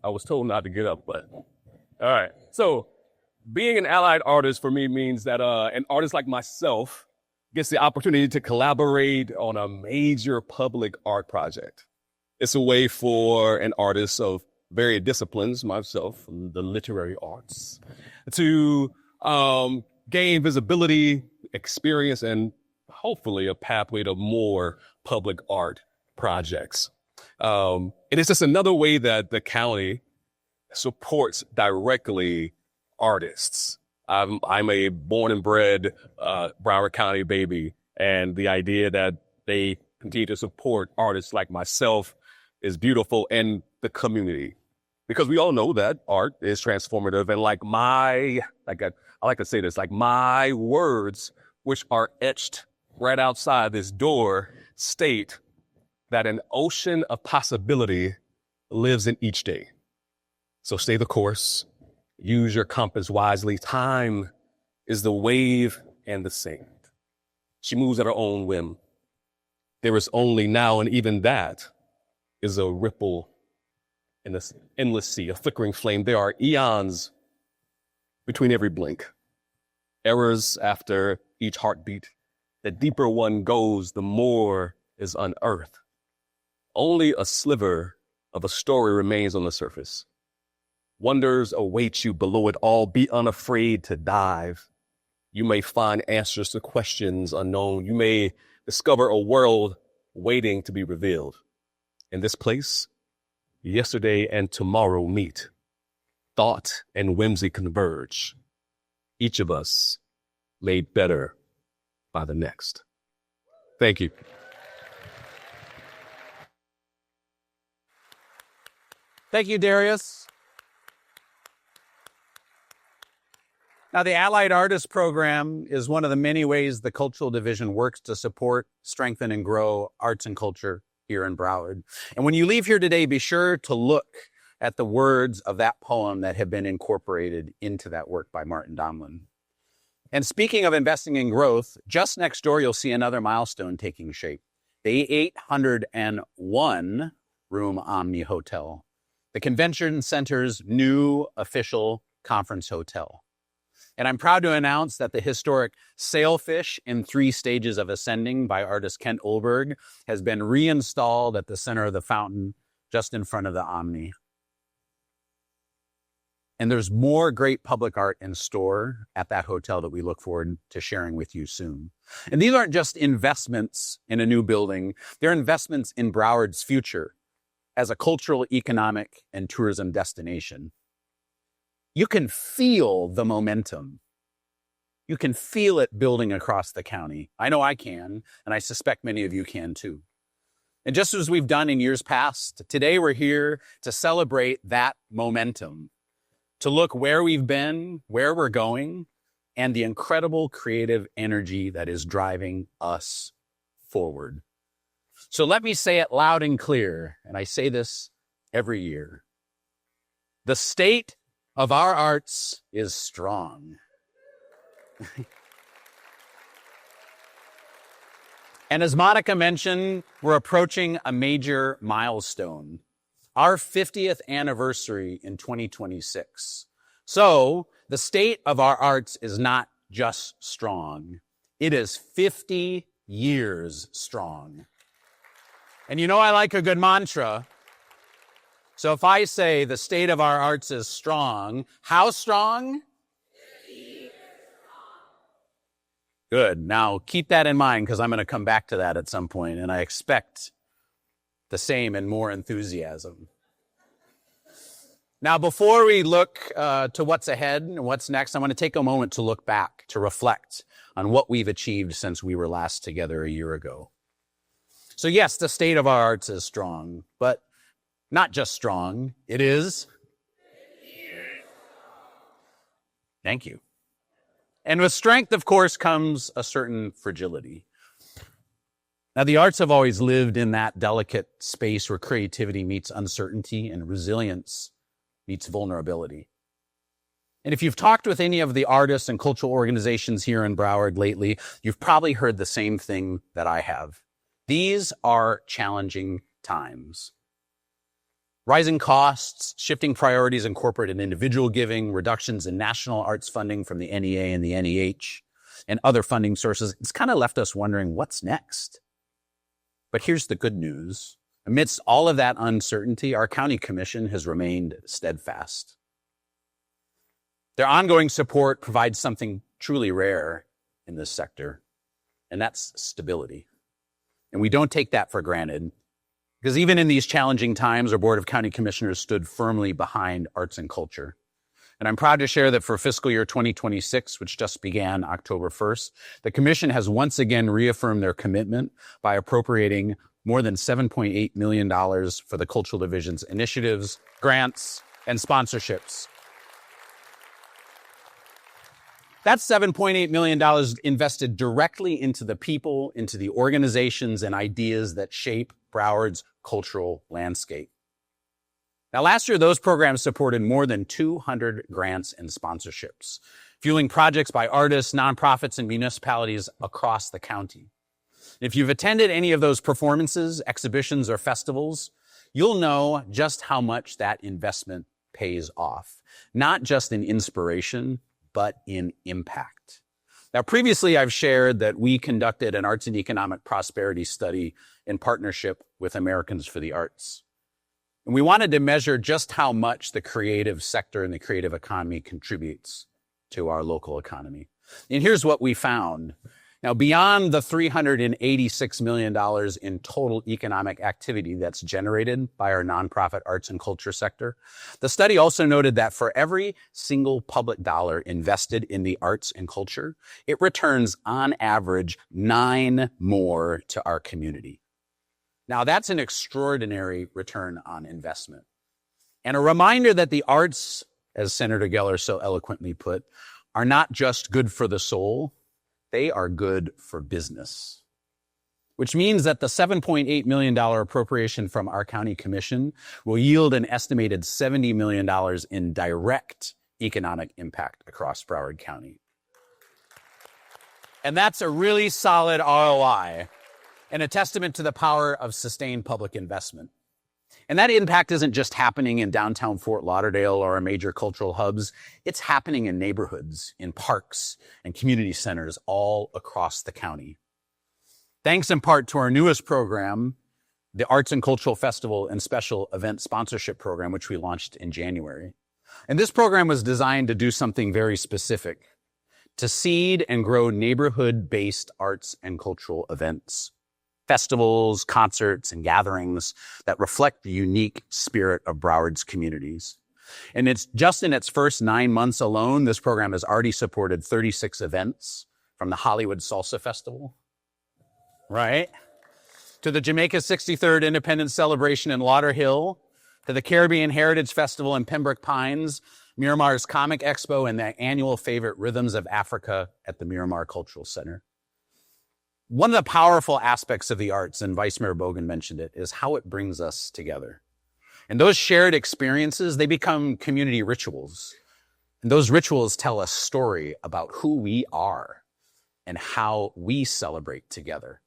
I was told not to get up, but all right. So being an allied artist for me means that an artist like myself gets the opportunity to collaborate on a major public art project. It's a way for an artist of varied disciplines, myself, the literary arts, to gain visibility, experience, and hopefully a pathway to more public art projects. And it's just another way that the county supports directly artists. I'm a born and bred Broward County baby, and the idea that they continue to support artists like myself is beautiful, and the community. Because we all know that art is transformative, and I like to say this, like my words, which are etched right outside this door, state that an ocean of possibility lives in each day. So stay the course, use your compass wisely. Time is the wave and the sand. She moves at her own whim. There is only now, and even that is a ripple in this endless sea, a flickering flame. There are eons between every blink, errors after each heartbeat. The deeper one goes, the more is unearthed. Only a sliver of a story remains on the surface. Wonders await you below it all. Be unafraid to dive. You may find answers to questions unknown. You may discover a world waiting to be revealed. In this place, yesterday and tomorrow meet. Thought and whimsy converge. Each of us made better by the next. Thank you. Thank you, Darius. Now, the Allied Artists Program is one of the many ways the Cultural Division works to support, strengthen, and grow arts and culture here in Broward. And when you leave here today, be sure to look at the words of that poem that have been incorporated into that work by Martin Domlin. And speaking of investing in growth, just next door, you'll see another milestone taking shape. The 801 room Omni Hotel, the Convention Center's new official conference hotel. And I'm proud to announce that the historic Sailfish in 3 Stages of Ascending by artist Kent Olberg has been reinstalled at the center of the fountain, just in front of the Omni. And there's more great public art in store at that hotel that we look forward to sharing with you soon. And these aren't just investments in a new building, they're investments in Broward's future as a cultural, economic, and tourism destination. You can feel the momentum. You can feel it building across the county. I know I can, and I suspect many of you can too. And just as we've done in years past, today we're here to celebrate that momentum, to look where we've been, where we're going, and the incredible creative energy that is driving us forward. So let me say it loud and clear, and I say this every year. The state of our arts is strong. And as Monica mentioned, we're approaching a major milestone, our 50th anniversary in 2026. So the state of our arts is not just strong, it is 50 years strong. And you know I like a good mantra. So if I say the state of our arts is strong, how strong? Good. Now keep that in mind because I'm going to come back to that at some point, and I expect the same and more enthusiasm. Now, before we look to what's ahead and what's next, I want to take a moment to look back, to reflect on what we've achieved since we were last together a year ago. So yes, the state of our arts is strong, but not just strong, it is. Thank you. And with strength, of course, comes a certain fragility. Now, the arts have always lived in that delicate space where creativity meets uncertainty and resilience meets vulnerability. And if you've talked with any of the artists and cultural organizations here in Broward lately, you've probably heard the same thing that I have. These are challenging times. Rising costs, shifting priorities in corporate and individual giving, reductions in national arts funding from the NEA and the NEH, and other funding sources, it's kind of left us wondering what's next. But here's the good news. Amidst all of that uncertainty, our county commission has remained steadfast. Their ongoing support provides something truly rare in this sector, and that's stability. And we don't take that for granted, because even in these challenging times, our Board of County Commissioners stood firmly behind arts and culture. And I'm proud to share that for fiscal year 2026, which just began October 1st, the Commission has once again reaffirmed their commitment by appropriating more than $7.8 million for the Cultural Division's initiatives, grants, and sponsorships. That's $7.8 million invested directly into the people, into the organizations and ideas that shape Broward's cultural landscape. Now, last year, those programs supported more than 200 grants and sponsorships, fueling projects by artists, nonprofits, and municipalities across the county. If you've attended any of those performances, exhibitions, or festivals, you'll know just how much that investment pays off, not just in inspiration, but in impact. Now, previously, I've shared that we conducted an arts and economic prosperity study in partnership with Americans for the Arts. And we wanted to measure just how much the creative sector and the creative economy contributes to our local economy. And here's what we found. Now, beyond the $386 million in total economic activity that's generated by our nonprofit arts and culture sector, the study also noted that for every single public dollar invested in the arts and culture, it returns on average 9 more to our community. Now, that's an extraordinary return on investment. And a reminder that the arts, as Senator Geller so eloquently put, are not just good for the soul, they are good for business. Which means that the $7.8 million appropriation from our county commission will yield an estimated $70 million in direct economic impact across Broward County. And that's a really solid ROI and a testament to the power of sustained public investment. And that impact isn't just happening in downtown Fort Lauderdale or our major cultural hubs. It's happening in neighborhoods, in parks, and community centers all across the county. Thanks in part to our newest program, the Arts and Cultural Festival and Special Event Sponsorship Program, which we launched in January. And this program was designed to do something very specific, to seed and grow neighborhood-based arts and cultural events. Festivals, concerts, and gatherings that reflect the unique spirit of Broward's communities. And it's just in its first 9 months alone, this program has already supported 36 events, from the Hollywood Salsa Festival, right, to the Jamaica 63rd Independence Celebration in Lauderhill, to the Caribbean Heritage Festival in Pembroke Pines, Miramar's Comic Expo, and the annual favorite Rhythms of Africa at the Miramar Cultural Center. One of the powerful aspects of the arts, and Vice Mayor Bogan mentioned it, is how it brings us together. And those shared experiences, they become community rituals. And those rituals tell a story about who we are and how we celebrate together.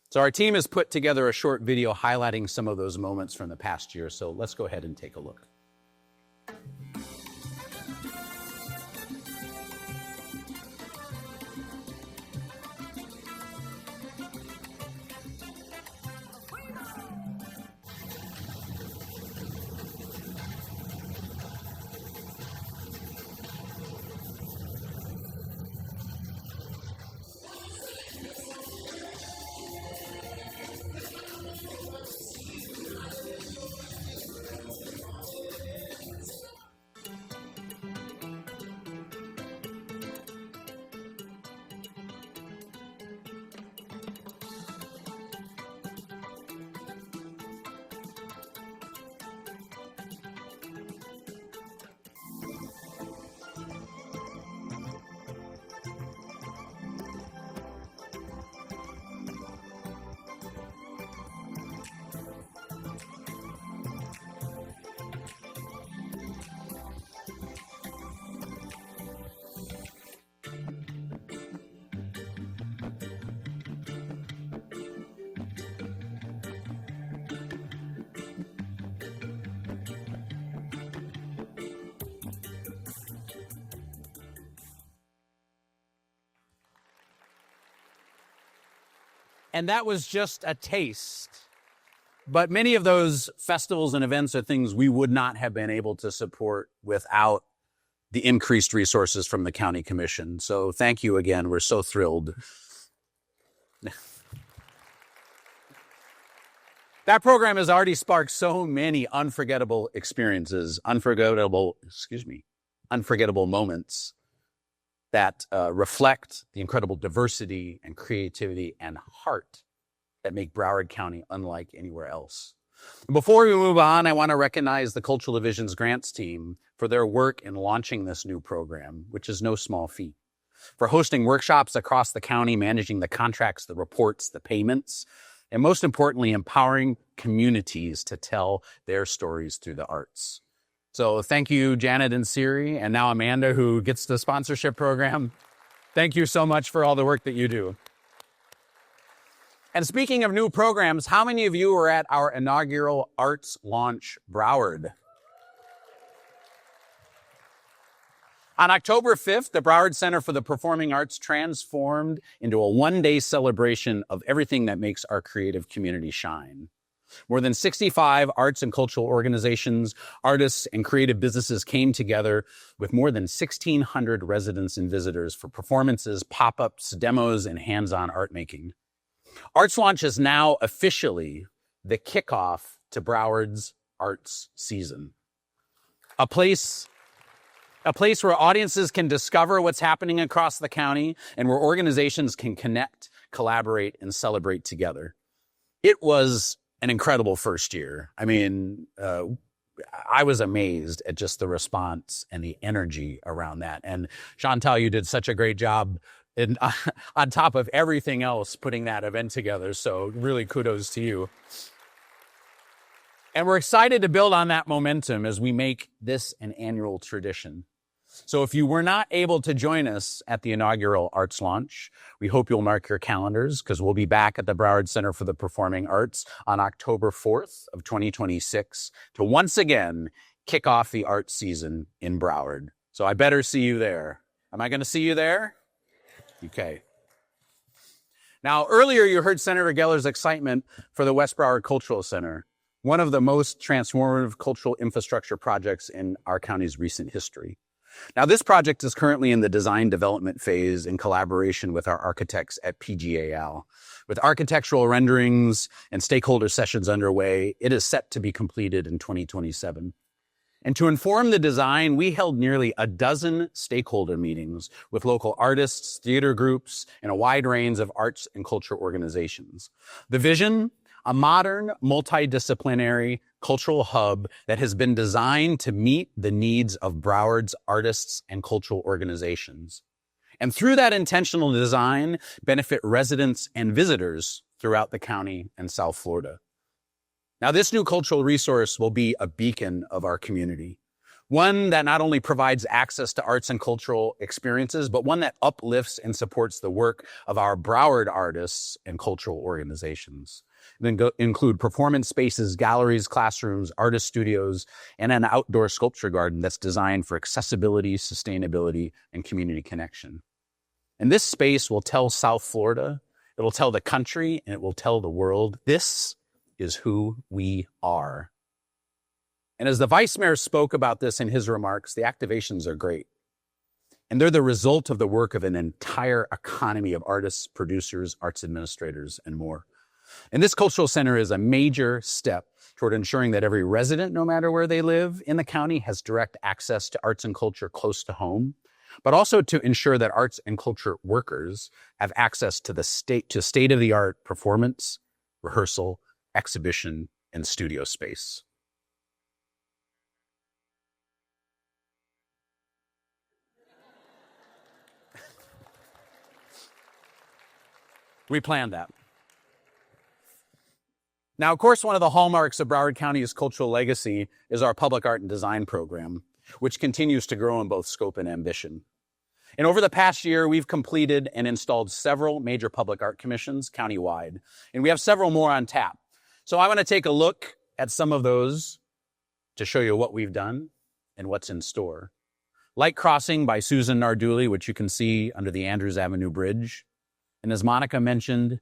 So our team has put together a short video highlighting some of those moments from the past year. So let's go ahead and take a look. And that was just a taste. But many of those festivals and events are things we would not have been able to support without the increased resources from the county commission. So thank you again. We're so thrilled. That program has already sparked so many unforgettable experiences, unforgettable moments that reflect the incredible diversity and creativity and heart that make Broward County unlike anywhere else. Before we move on, I want to recognize the Cultural Division's grants team for their work in launching this new program, which is no small feat, for hosting workshops across the county, managing the contracts, the reports, the payments, and most importantly, empowering communities to tell their stories through the arts. So thank you, Janet and Siri, and now Amanda, who gets the sponsorship program. Thank you so much for all the work that you do. And speaking of new programs, how many of you were at our inaugural Arts Launch Broward? On October 5th, the Broward Center for the Performing Arts transformed into a one-day celebration of everything that makes our creative community shine. More than 65 arts and cultural organizations, artists, and creative businesses came together with more than 1,600 residents and visitors for performances, pop-ups, demos, and hands-on art making. Arts Launch is now officially the kickoff to Broward's arts season. A place where audiences can discover what's happening across the county and where organizations can connect, collaborate, and celebrate together. It was an incredible first year. I mean, I was amazed at just the response and the energy around that. And Chantal, you did such a great job on top of everything else putting that event together. So really kudos to you. And we're excited to build on that momentum as we make this an annual tradition. So if you were not able to join us at the inaugural Arts Launch, we hope you'll mark your calendars because we'll be back at the Broward Center for the Performing Arts on October 4th of 2026 to once again kick off the art season in Broward. So I better see you there. Am I going to see you there? Okay. Now, earlier you heard Senator Geller's excitement for the West Broward Cultural Center, one of the most transformative cultural infrastructure projects in our county's recent history. Now, this project is currently in the design development phase in collaboration with our architects at PGAL. With architectural renderings and stakeholder sessions underway, it is set to be completed in 2027. And to inform the design, we held nearly a dozen stakeholder meetings with local artists, theater groups, and a wide range of arts and culture organizations. The vision: a modern, multidisciplinary cultural hub that has been designed to meet the needs of Broward's artists and cultural organizations. And through that intentional design, benefit residents and visitors throughout the county and South Florida. Now, this new cultural resource will be a beacon of our community, one that not only provides access to arts and cultural experiences, but one that uplifts and supports the work of our Broward artists and cultural organizations. Then include performance spaces, galleries, classrooms, artist studios, and an outdoor sculpture garden that's designed for accessibility, sustainability, and community connection. And this space will tell South Florida, it will tell the country, and it will tell the world, this is who we are. And as the Vice Mayor spoke about this in his remarks, the activations are great. And they're the result of the work of an entire economy of artists, producers, arts administrators, and more. And this cultural center is a major step toward ensuring that every resident, no matter where they live in the county, has direct access to arts and culture close to home, but also to ensure that arts and culture workers have access to the state-of-the-art performance, rehearsal, exhibition, and studio space. We planned that. Now, of course, one of the hallmarks of Broward County's cultural legacy is our public art and design program, which continues to grow in both scope and ambition. And over the past year, we've completed and installed several major public art commissions countywide, and we have several more on tap. So I want to take a look at some of those to show you what we've done and what's in store. Light Crossing by Susan Narduli, which you can see under the Andrews Avenue Bridge. And as Monica mentioned,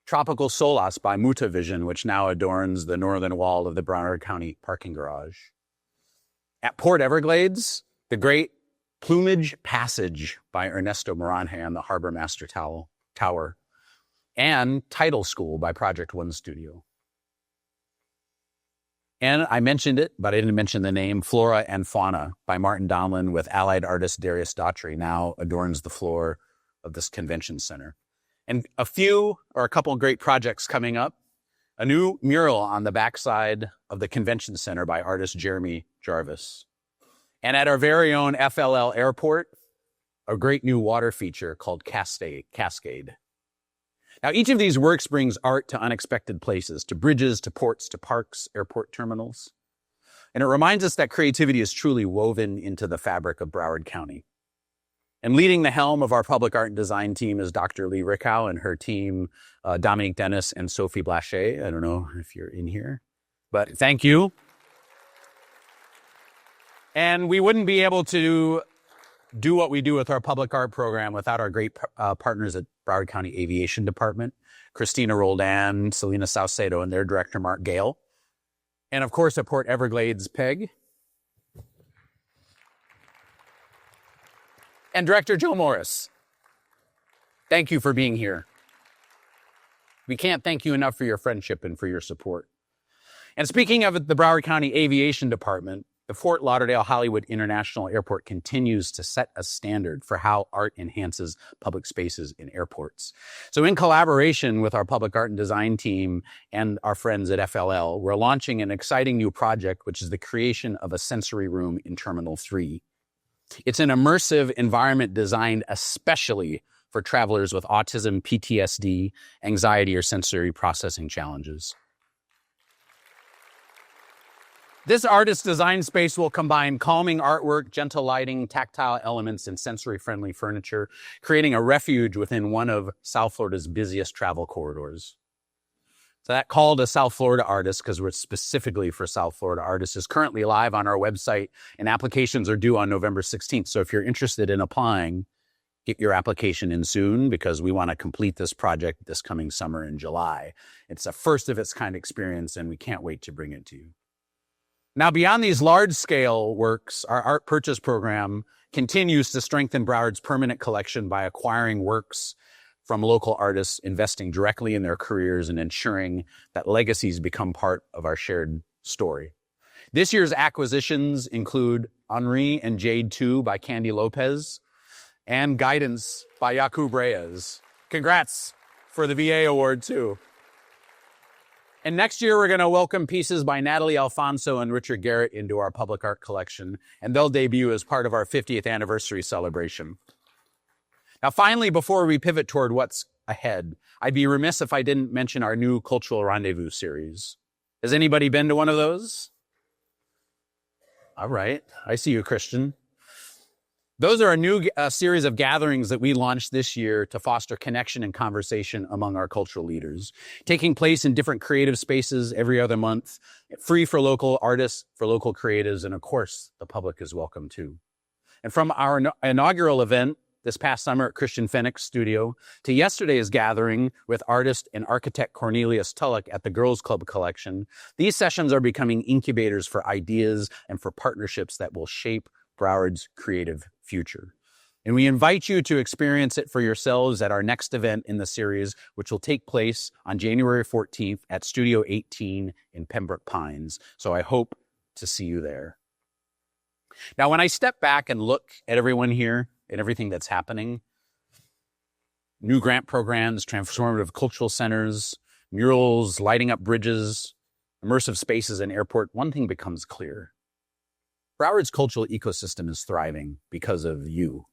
Tropical Solace by Muta Vision, which now adorns the northern wall of the Broward County parking garage. At Port Everglades, the great Plumage Passage by Ernesto Morange on the Harbor Master Tower. And Title School by Project One Studio. And I mentioned it, but I didn't mention the name, Flora and Fauna by Martin Donlin with allied artist Darius Daughtry now adorns the floor of this convention center. And a couple of great projects coming up. A new mural on the backside of the convention center by artist Jeremy Jarvis. And at our very own FLL Airport, a great new water feature called Cascade. Now, each of these works brings art to unexpected places, to bridges, to ports, to parks, airport terminals. And it reminds us that creativity is truly woven into the fabric of Broward County. And leading the helm of our public art and design team is Dr. Lee Rickow and her team, Dominique Dennis and Sophie Blanchet. I don't know if you're in here, but thank you. And we wouldn't be able to do what we do with our public art program without our great partners at Broward County Aviation Department, Christina Roldan, Selena Saucedo, and their director, Mark Gale. And of course, at Port Everglades, Peg. And Director Joe Morris. Thank you for being here. We can't thank you enough for your friendship and for your support. And speaking of the Broward County Aviation Department, the Fort Lauderdale Hollywood International Airport continues to set a standard for how art enhances public spaces in airports. So in collaboration with our public art and design team and our friends at FLL, we're launching an exciting new project, which is the creation of a sensory room in Terminal 3. It's an immersive environment designed especially for travelers with autism, PTSD, anxiety, or sensory processing challenges. This artist design space will combine calming artwork, gentle lighting, tactile elements, and sensory-friendly furniture, creating a refuge within one of South Florida's busiest travel corridors. So that call to South Florida artists, because we're specifically for South Florida artists, is currently live on our website, and applications are due on November 16th. So if you're interested in applying, get your application in soon, because we want to complete this project this coming summer in July. It's a first of its kind experience, and we can't wait to bring it to you. Now, beyond these large-scale works, our art purchase program continues to strengthen Broward's permanent collection by acquiring works from local artists, investing directly in their careers, and ensuring that legacies become part of our shared story. This year's acquisitions include Henri and Jade 2 by Candy Lopez and Guidance by Jakub Reyes. Congrats for the VA award, too. And next year, we're going to welcome pieces by Natalie Alfonso and Richard Garrett into our public art collection, and they'll debut as part of our 50th anniversary celebration. Now, finally, before we pivot toward what's ahead, I'd be remiss if I didn't mention our new Cultural Rendezvous series. Has anybody been to one of those? All right. I see you, Christian. Those are a new series of gatherings that we launched this year to foster connection and conversation among our cultural leaders, taking place in different creative spaces every other month, free for local artists, for local creatives, and of course, the public is welcome too. And from our inaugural event this past summer at Christian Fenwick's studio to yesterday's gathering with artist and architect Cornelius Tulloch at the Girls Club Collection, these sessions are becoming incubators for ideas and for partnerships that will shape Broward's creative future. And we invite you to experience it for yourselves at our next event in the series, which will take place on January 14th at Studio 18 in Pembroke Pines. So I hope to see you there. Now, when I step back and look at everyone here and everything that's happening, new grant programs, transformative cultural centers, murals, lighting up bridges, immersive spaces in airport, one thing becomes clear. Broward's cultural ecosystem is thriving because of you.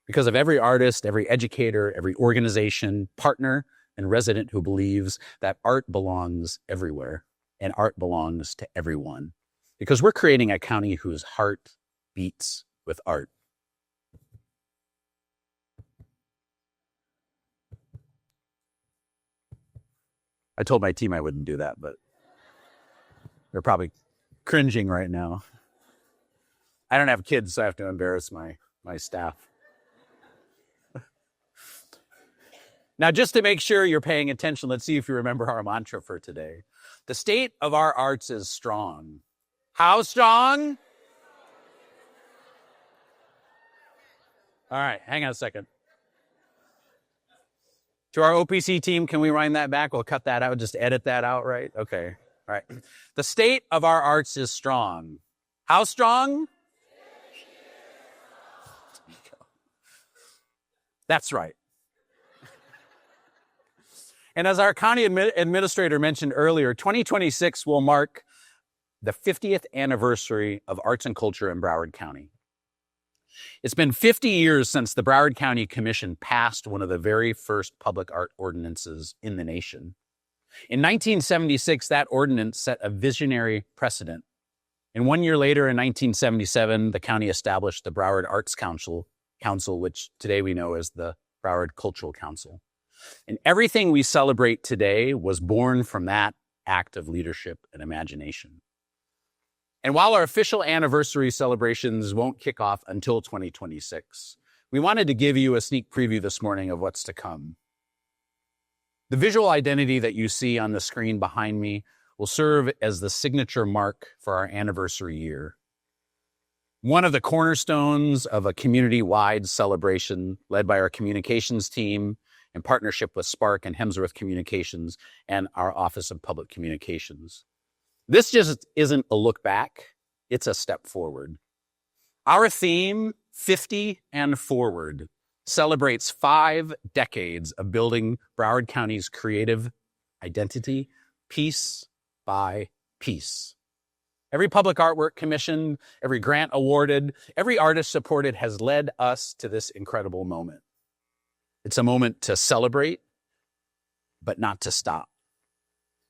Because of every artist, every educator, every organization, partner, and resident who believes that art belongs everywhere and art belongs to everyone. Because we're creating a county whose heart beats with art. I told my team I wouldn't do that, but they're probably cringing right now. I don't have kids, so I have to embarrass my staff. Now, just to make sure you're paying attention, let's see if you remember our mantra for today. The state of our arts is strong. How strong? All right, hang on a second. To our OPC team, can we wind that back? We'll cut that out, just edit that out, right? Okay, all right. The state of our arts is strong. How strong? That's right. And as our county administrator mentioned earlier, 2026 will mark the 50th anniversary of arts and culture in Broward County. It's been 50 years since the Broward County Commission passed one of the very first public art ordinances in the nation. In 1976, that ordinance set a visionary precedent. And 1 year later, in 1977, the county established the Broward Arts Council, which today we know as the Broward Cultural Council. And everything we celebrate today was born from that act of leadership and imagination. And while our official anniversary celebrations won't kick off until 2026, we wanted to give you a sneak preview this morning of what's to come. The visual identity that you see on the screen behind me will serve as the signature mark for our anniversary year. One of the cornerstones of a community-wide celebration led by our communications team in partnership with Spark and Hemsworth Communications and our Office of Public Communications. This just isn't a look back, it's a step forward. Our theme, 50 and Forward, celebrates 5 decades of building Broward County's creative identity, piece by piece. Every public artwork commissioned, every grant awarded, every artist supported has led us to this incredible moment. It's a moment to celebrate, but not to stop.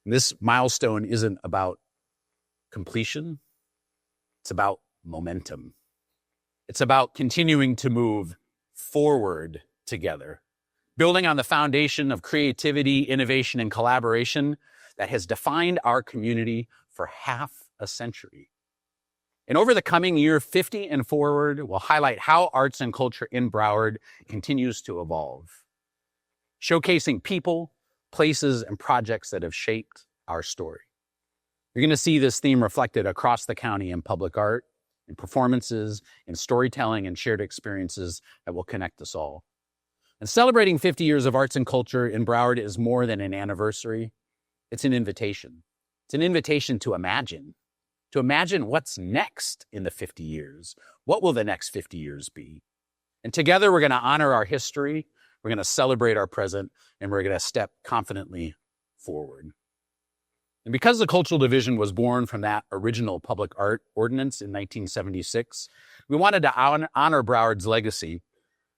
This milestone isn't about completion. It's about momentum. It's about continuing to move forward together, building on the foundation of creativity, innovation, and collaboration that has defined our community for half a century. And over the coming year, 50 and Forward will highlight how arts and culture in Broward continues to evolve, showcasing people, places, and projects that have shaped our story. You're going to see this theme reflected across the county in public art, in performances, in storytelling, and shared experiences that will connect us all. And celebrating 50 years of arts and culture in Broward is more than an anniversary. It's an invitation. It's an invitation to imagine what's next in the 50 years. What will the next 50 years be? And together we're going to honor our history, we're going to celebrate our present, and we're going to step confidently forward. And because the Cultural Division was born from that original public art ordinance in 1976, we wanted to honor Broward's legacy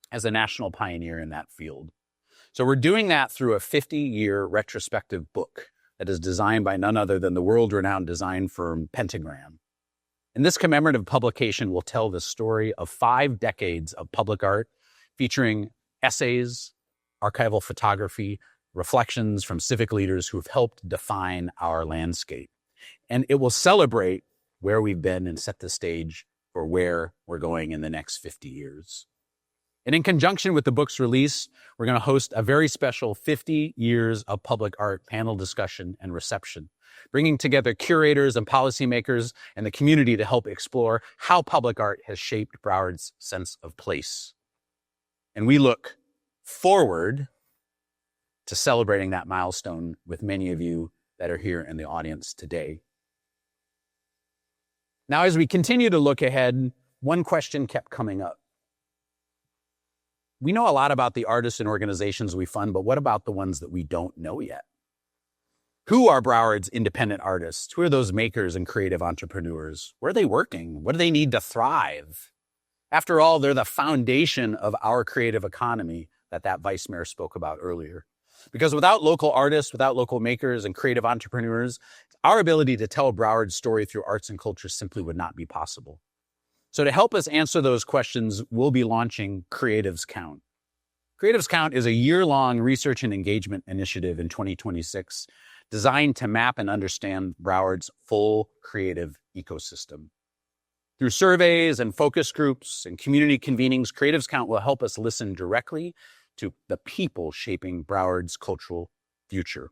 as a national pioneer in that field. So we're doing that through a 50-year retrospective book that is designed by none other than the world-renowned design firm Pentagram. And this commemorative publication will tell the story of 5 decades of public art, featuring essays, archival photography, reflections from civic leaders who have helped define our landscape. And it will celebrate where we've been and set the stage for where we're going in the next 50 years. And in conjunction with the book's release, we're going to host a very special 50 years of public art panel discussion and reception, bringing together curators and policymakers and the community to help explore how public art has shaped Broward's sense of place. And we look forward to celebrating that milestone with many of you that are here in the audience today. Now, as we continue to look ahead, one question kept coming up. We know a lot about the artists and organizations we fund, but what about the ones that we don't know yet? Who are Broward's independent artists? Who are those makers and creative entrepreneurs? Where are they working? What do they need to thrive? After all, they're the foundation of our creative economy that Vice Mayor spoke about earlier. Because without local artists, without local makers and creative entrepreneurs, our ability to tell Broward's story through arts and culture simply would not be possible. So to help us answer those questions, we'll be launching Creatives Count. Creatives Count is a year-long research and engagement initiative in 2026 designed to map and understand Broward's full creative ecosystem. Through surveys and focus groups and community convenings, Creatives Count will help us listen directly to the people shaping Broward's cultural future,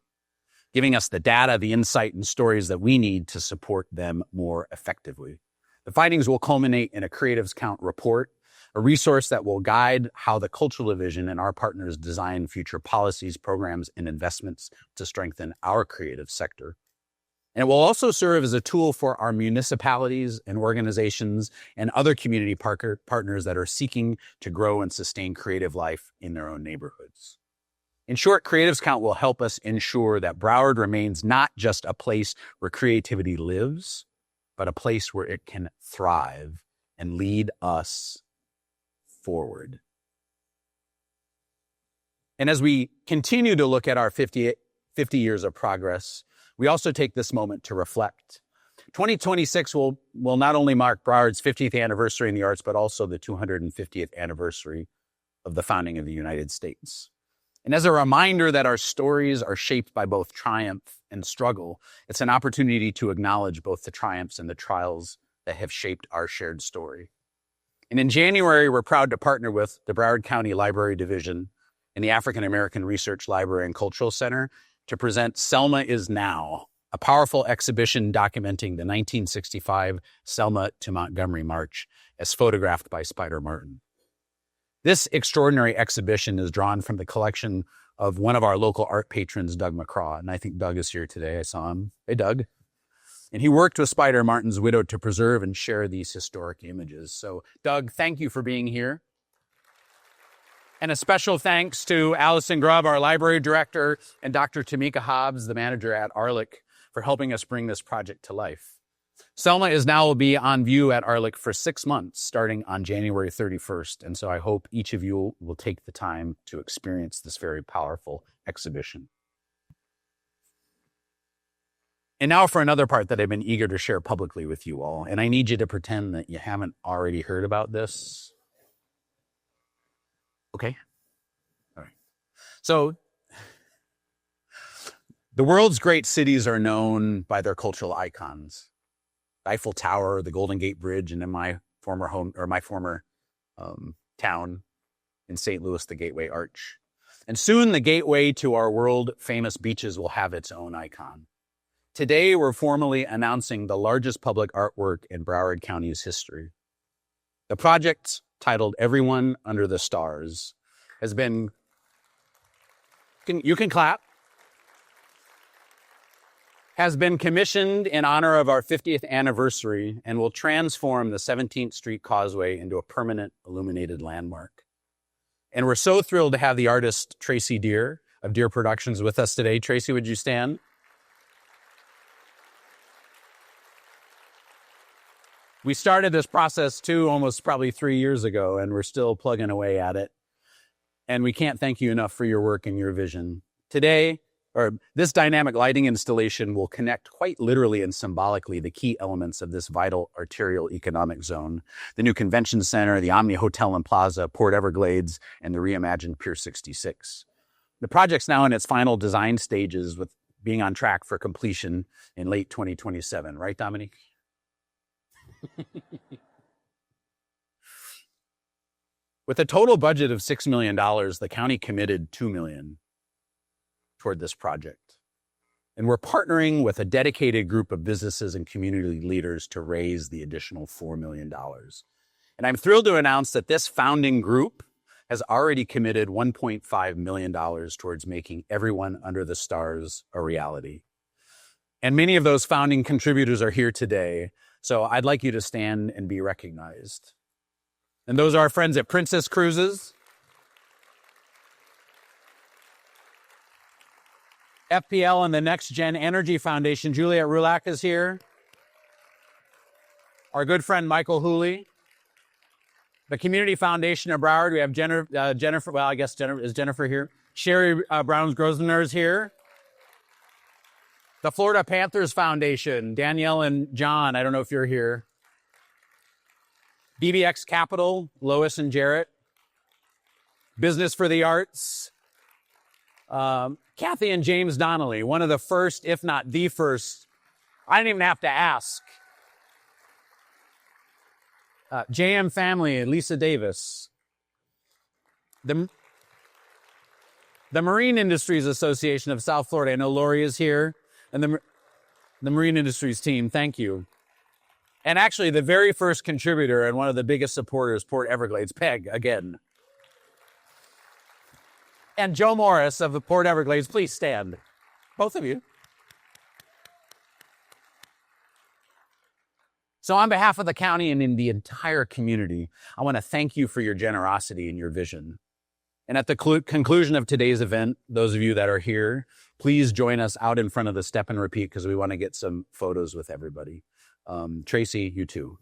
giving us the data, the insight, and stories that we need to support them more effectively. The findings will culminate in a Creatives Count report, a resource that will guide how the Cultural Division and our partners design future policies, programs, and investments to strengthen our creative sector. And it will also serve as a tool for our municipalities and organizations and other community partners that are seeking to grow and sustain creative life in their own neighborhoods. In short, Creatives Count will help us ensure that Broward remains not just a place where creativity lives, but a place where it can thrive and lead us forward. And as we continue to look at our 50 years of progress, we also take this moment to reflect. 2026 will not only mark Broward's 50th anniversary in the arts, but also the 250th anniversary of the founding of the United States. And as a reminder that our stories are shaped by both triumph and struggle, it's an opportunity to acknowledge both the triumphs and the trials that have shaped our shared story. And in January, we're proud to partner with the Broward County Library Division and the African American Research Library and Cultural Center to present Selma is Now, a powerful exhibition documenting the 1965 Selma to Montgomery March as photographed by Spider Martin. This extraordinary exhibition is drawn from the collection of one of our local art patrons, Doug McCraw. And I think Doug is here today. I saw him. Hey, Doug. And he worked with Spider Martin's widow to preserve and share these historic images. So, Doug, thank you for being here. And a special thanks to Allison Grubb, our library director, and Dr. Tamika Hobbs, the manager at Arlick, for helping us bring this project to life. Selma is Now will be on view at Arlick for 6 months, starting on January 31st. And so I hope each of you will take the time to experience this very powerful exhibition. And now for another part that I've been eager to share publicly with you all. And I need you to pretend that you haven't already heard about this. Okay? All right. So, the world's great cities are known by their cultural icons. The Eiffel Tower, the Golden Gate Bridge, and in my former town in St. Louis, the Gateway Arch. And soon the gateway to our world-famous beaches will have its own icon. Today, we're formally announcing the largest public artwork in Broward County's history. The project, titled Everyone Under the Stars, has been, you can clap, has been commissioned in honor of our 50th anniversary and will transform the 17th Street Causeway into a permanent illuminated landmark. And we're so thrilled to have the artist Tracy Deer of Deer Productions with us today. Tracy, would you stand? We started this process too almost probably 3 years ago, and we're still plugging away at it. And we can't thank you enough for your work and your vision. Today, this dynamic lighting installation will connect quite literally and symbolically the key elements of this vital arterial economic zone: the new convention center, the Omni Hotel and Plaza, Port Everglades, and the reimagined Pier 66. The project's now in its final design stages, with being on track for completion in late 2027. Right, Dominique? With a total budget of $6 million, the county committed $2 million toward this project. And we're partnering with a dedicated group of businesses and community leaders to raise the additional $4 million. And I'm thrilled to announce that this founding group has already committed $1.5 million towards making Everyone Under the Stars a reality. And many of those founding contributors are here today, so I'd like you to stand and be recognized. And those are our friends at Princess Cruises, FPL and the Next Gen Energy Foundation. Juliet Rulak is here. Our good friend Michael Hooley. The Community Foundation of Broward. We have Jennifer, well, I guess is Jennifer here? Sherry Browns-Grosvenor is here. The Florida Panthers Foundation, Danielle and John, I don't know if you're here. BBX Capital, Lois and Jarrett. Business for the Arts. Kathy and James Donnelly, one of the first, if not the first, I didn't even have to ask. JM Family, Lisa Davis. The Marine Industries Association of South Florida, I know Lori is here. And the Marine Industries team, thank you. And actually, the very first contributor and one of the biggest supporters, Port Everglades, Peg, again. And Joe Morris of the Port Everglades, please stand. Both of you. So on behalf of the county and in the entire community, I want to thank you for your generosity and your vision. And at the conclusion of today's event, those of you that are here, please join us out in front of the Step and Repeat because we want to get some photos with everybody. Tracy, you too.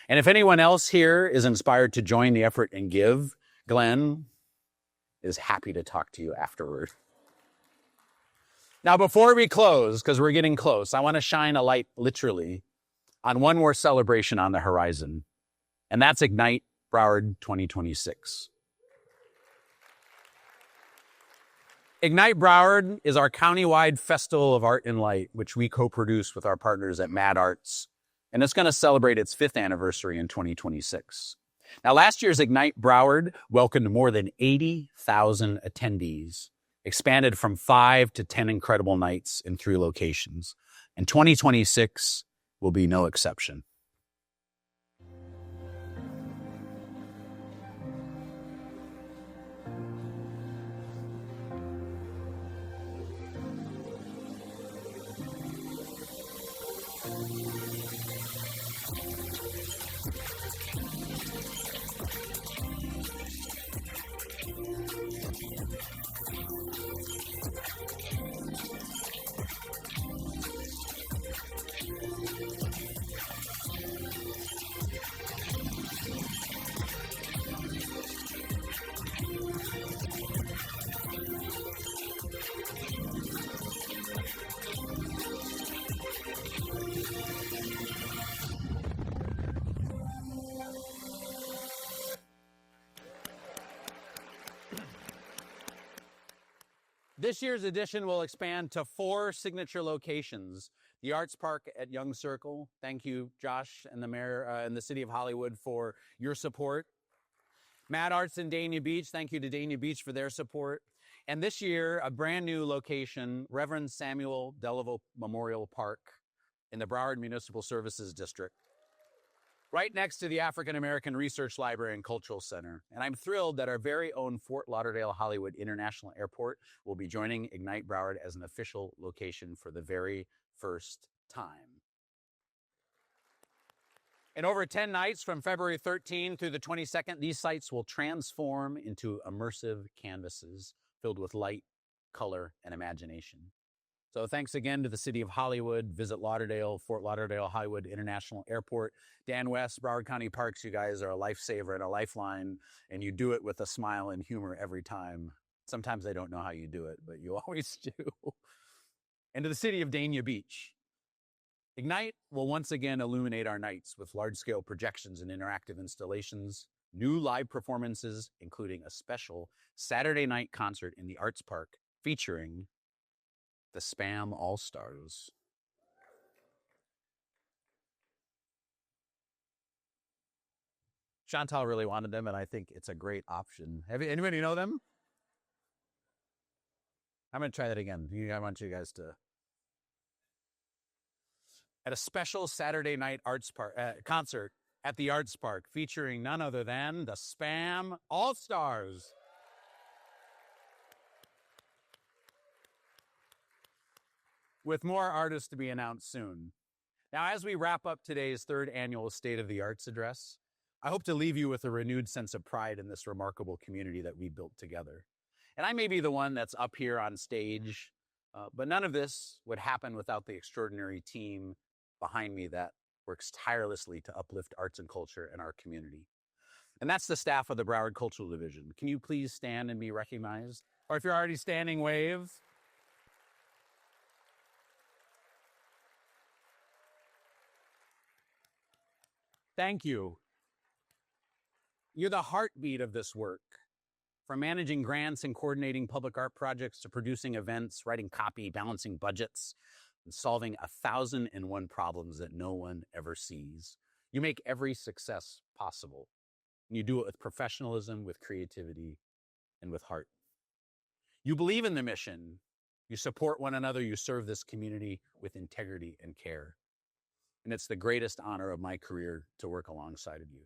And if anyone else here is inspired to join the effort and give, Glenn is happy to talk to you afterward. Now, before we close, because we're getting close, I want to shine a light literally on one more celebration on the horizon, and that's Ignite Broward 2026. Ignite Broward is our countywide festival of art and light, which we co-produce with our partners at Mad Arts. And it's going to celebrate its 5th anniversary in 2026. Now, last year's Ignite Broward welcomed more than 80,000 attendees, expanded from 5 to 10 incredible nights in 3 locations. And 2026 will be no exception. This year's edition will expand to 4 signature locations. The Arts Park at Young Circle. Thank you, Josh, and the mayor and the city of Hollywood for your support. Mad Arts in Dania Beach. Thank you to Dania Beach for their support. And this year, a brand new location, Reverend Samuel Delaveau Memorial Park in the Broward Municipal Services District, right next to the African American Research Library and Cultural Center. And I'm thrilled that our very own Fort Lauderdale Hollywood International Airport will be joining Ignite Broward as an official location for the very first time. In over 10 nights from February 13 through the 22nd, these sites will transform into immersive canvases filled with light, color, and imagination. So thanks again to the City of Hollywood, Visit Lauderdale, Fort Lauderdale Hollywood International Airport, Dan West, Broward County Parks. You guys are a lifesaver and a lifeline, and you do it with a smile and humor every time. Sometimes I don't know how you do it, but you always do. And to the City of Dania Beach. Ignite will once again illuminate our nights with large-scale projections and interactive installations, new live performances, including a special Saturday night concert in the Arts Park featuring the Spam All-Stars. Chantal really wanted them, and I think it's a great option. Anybody know them? I'm going to try that again. I want you guys to... At a special Saturday night Arts Park concert at the Arts Park featuring none other than the Spam All-Stars. With more artists to be announced soon. Now, as we wrap up today's 3rd annual State of the Arts address, I hope to leave you with a renewed sense of pride in this remarkable community that we built together. And I may be the one that's up here on stage, but none of this would happen without the extraordinary team behind me that works tirelessly to uplift arts and culture in our community. And that's the staff of the Broward Cultural Division. Can you please stand and be recognized? Or if you're already standing, wave. Thank you. You're the heartbeat of this work. From managing grants and coordinating public art projects to producing events, writing copy, balancing budgets, and solving 1,001 problems that no one ever sees. You make every success possible. And you do it with professionalism, with creativity, and with heart. You believe in the mission. You support one another. You serve this community with integrity and care. And it's the greatest honor of my career to work alongside of you.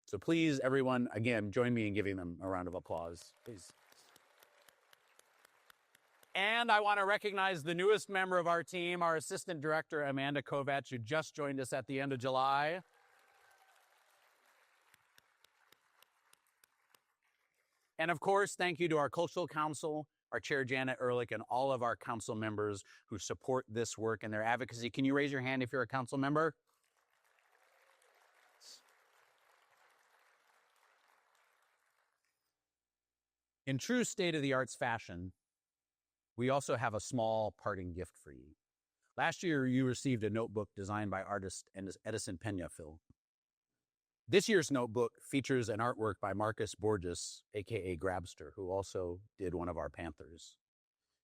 So please, everyone, again, join me in giving them a round of applause, please. And I want to recognize the newest member of our team, our Assistant Director, Amanda Kovach, who just joined us at the end of July. And of course, thank you to our Cultural Council, our Chair, Janet Ehrlich, and all of our council members who support this work and their advocacy. Can you raise your hand if you're a council member? In true state-of-the-arts fashion, we also have a small parting gift for you. Last year, you received a notebook designed by artist Edison Peñafiel. This year's notebook features an artwork by Marcus Borges, aka Grabster, who also did one of our Panthers.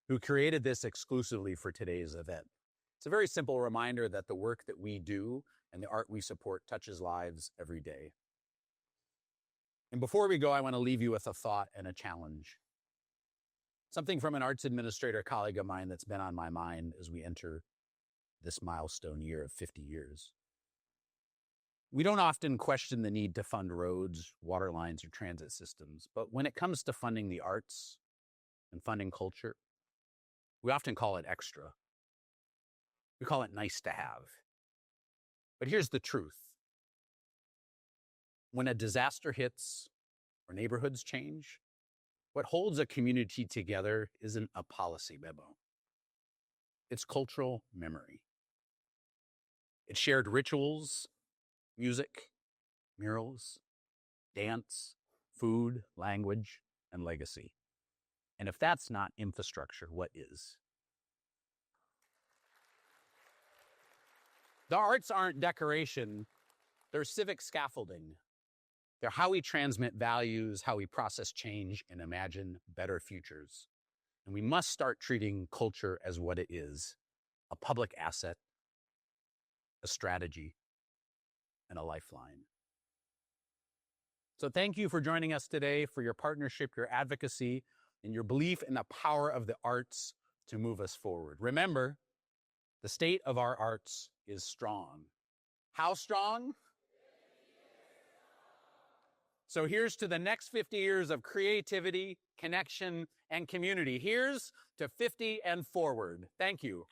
who created this exclusively for today's event. It's a very simple reminder that the work that we do and the art we support touches lives every day. And before we go, I want to leave you with a thought and a challenge. Something from an arts administrator colleague of mine that's been on my mind as we enter this milestone year of 50 years. We don't often question the need to fund roads, water lines, or transit systems, but when it comes to funding the arts and funding culture, we often call it extra. We call it nice to have. But here's the truth. When a disaster hits or neighborhoods change, what holds a community together isn't a policy memo. It's cultural memory. It's shared rituals, music, murals, dance, food, language, and legacy. And if that's not infrastructure, what is? The arts aren't decoration, they're civic scaffolding. They're how we transmit values, how we process change, and imagine better futures. And we must start treating culture as what it is, a public asset, a strategy, and a lifeline. So thank you for joining us today, for your partnership, your advocacy, and your belief in the power of the arts to move us forward. Remember, the state of our arts is strong. How strong? So here's to the next 50 years of creativity, connection, and community. Here's to 50 and forward. Thank you.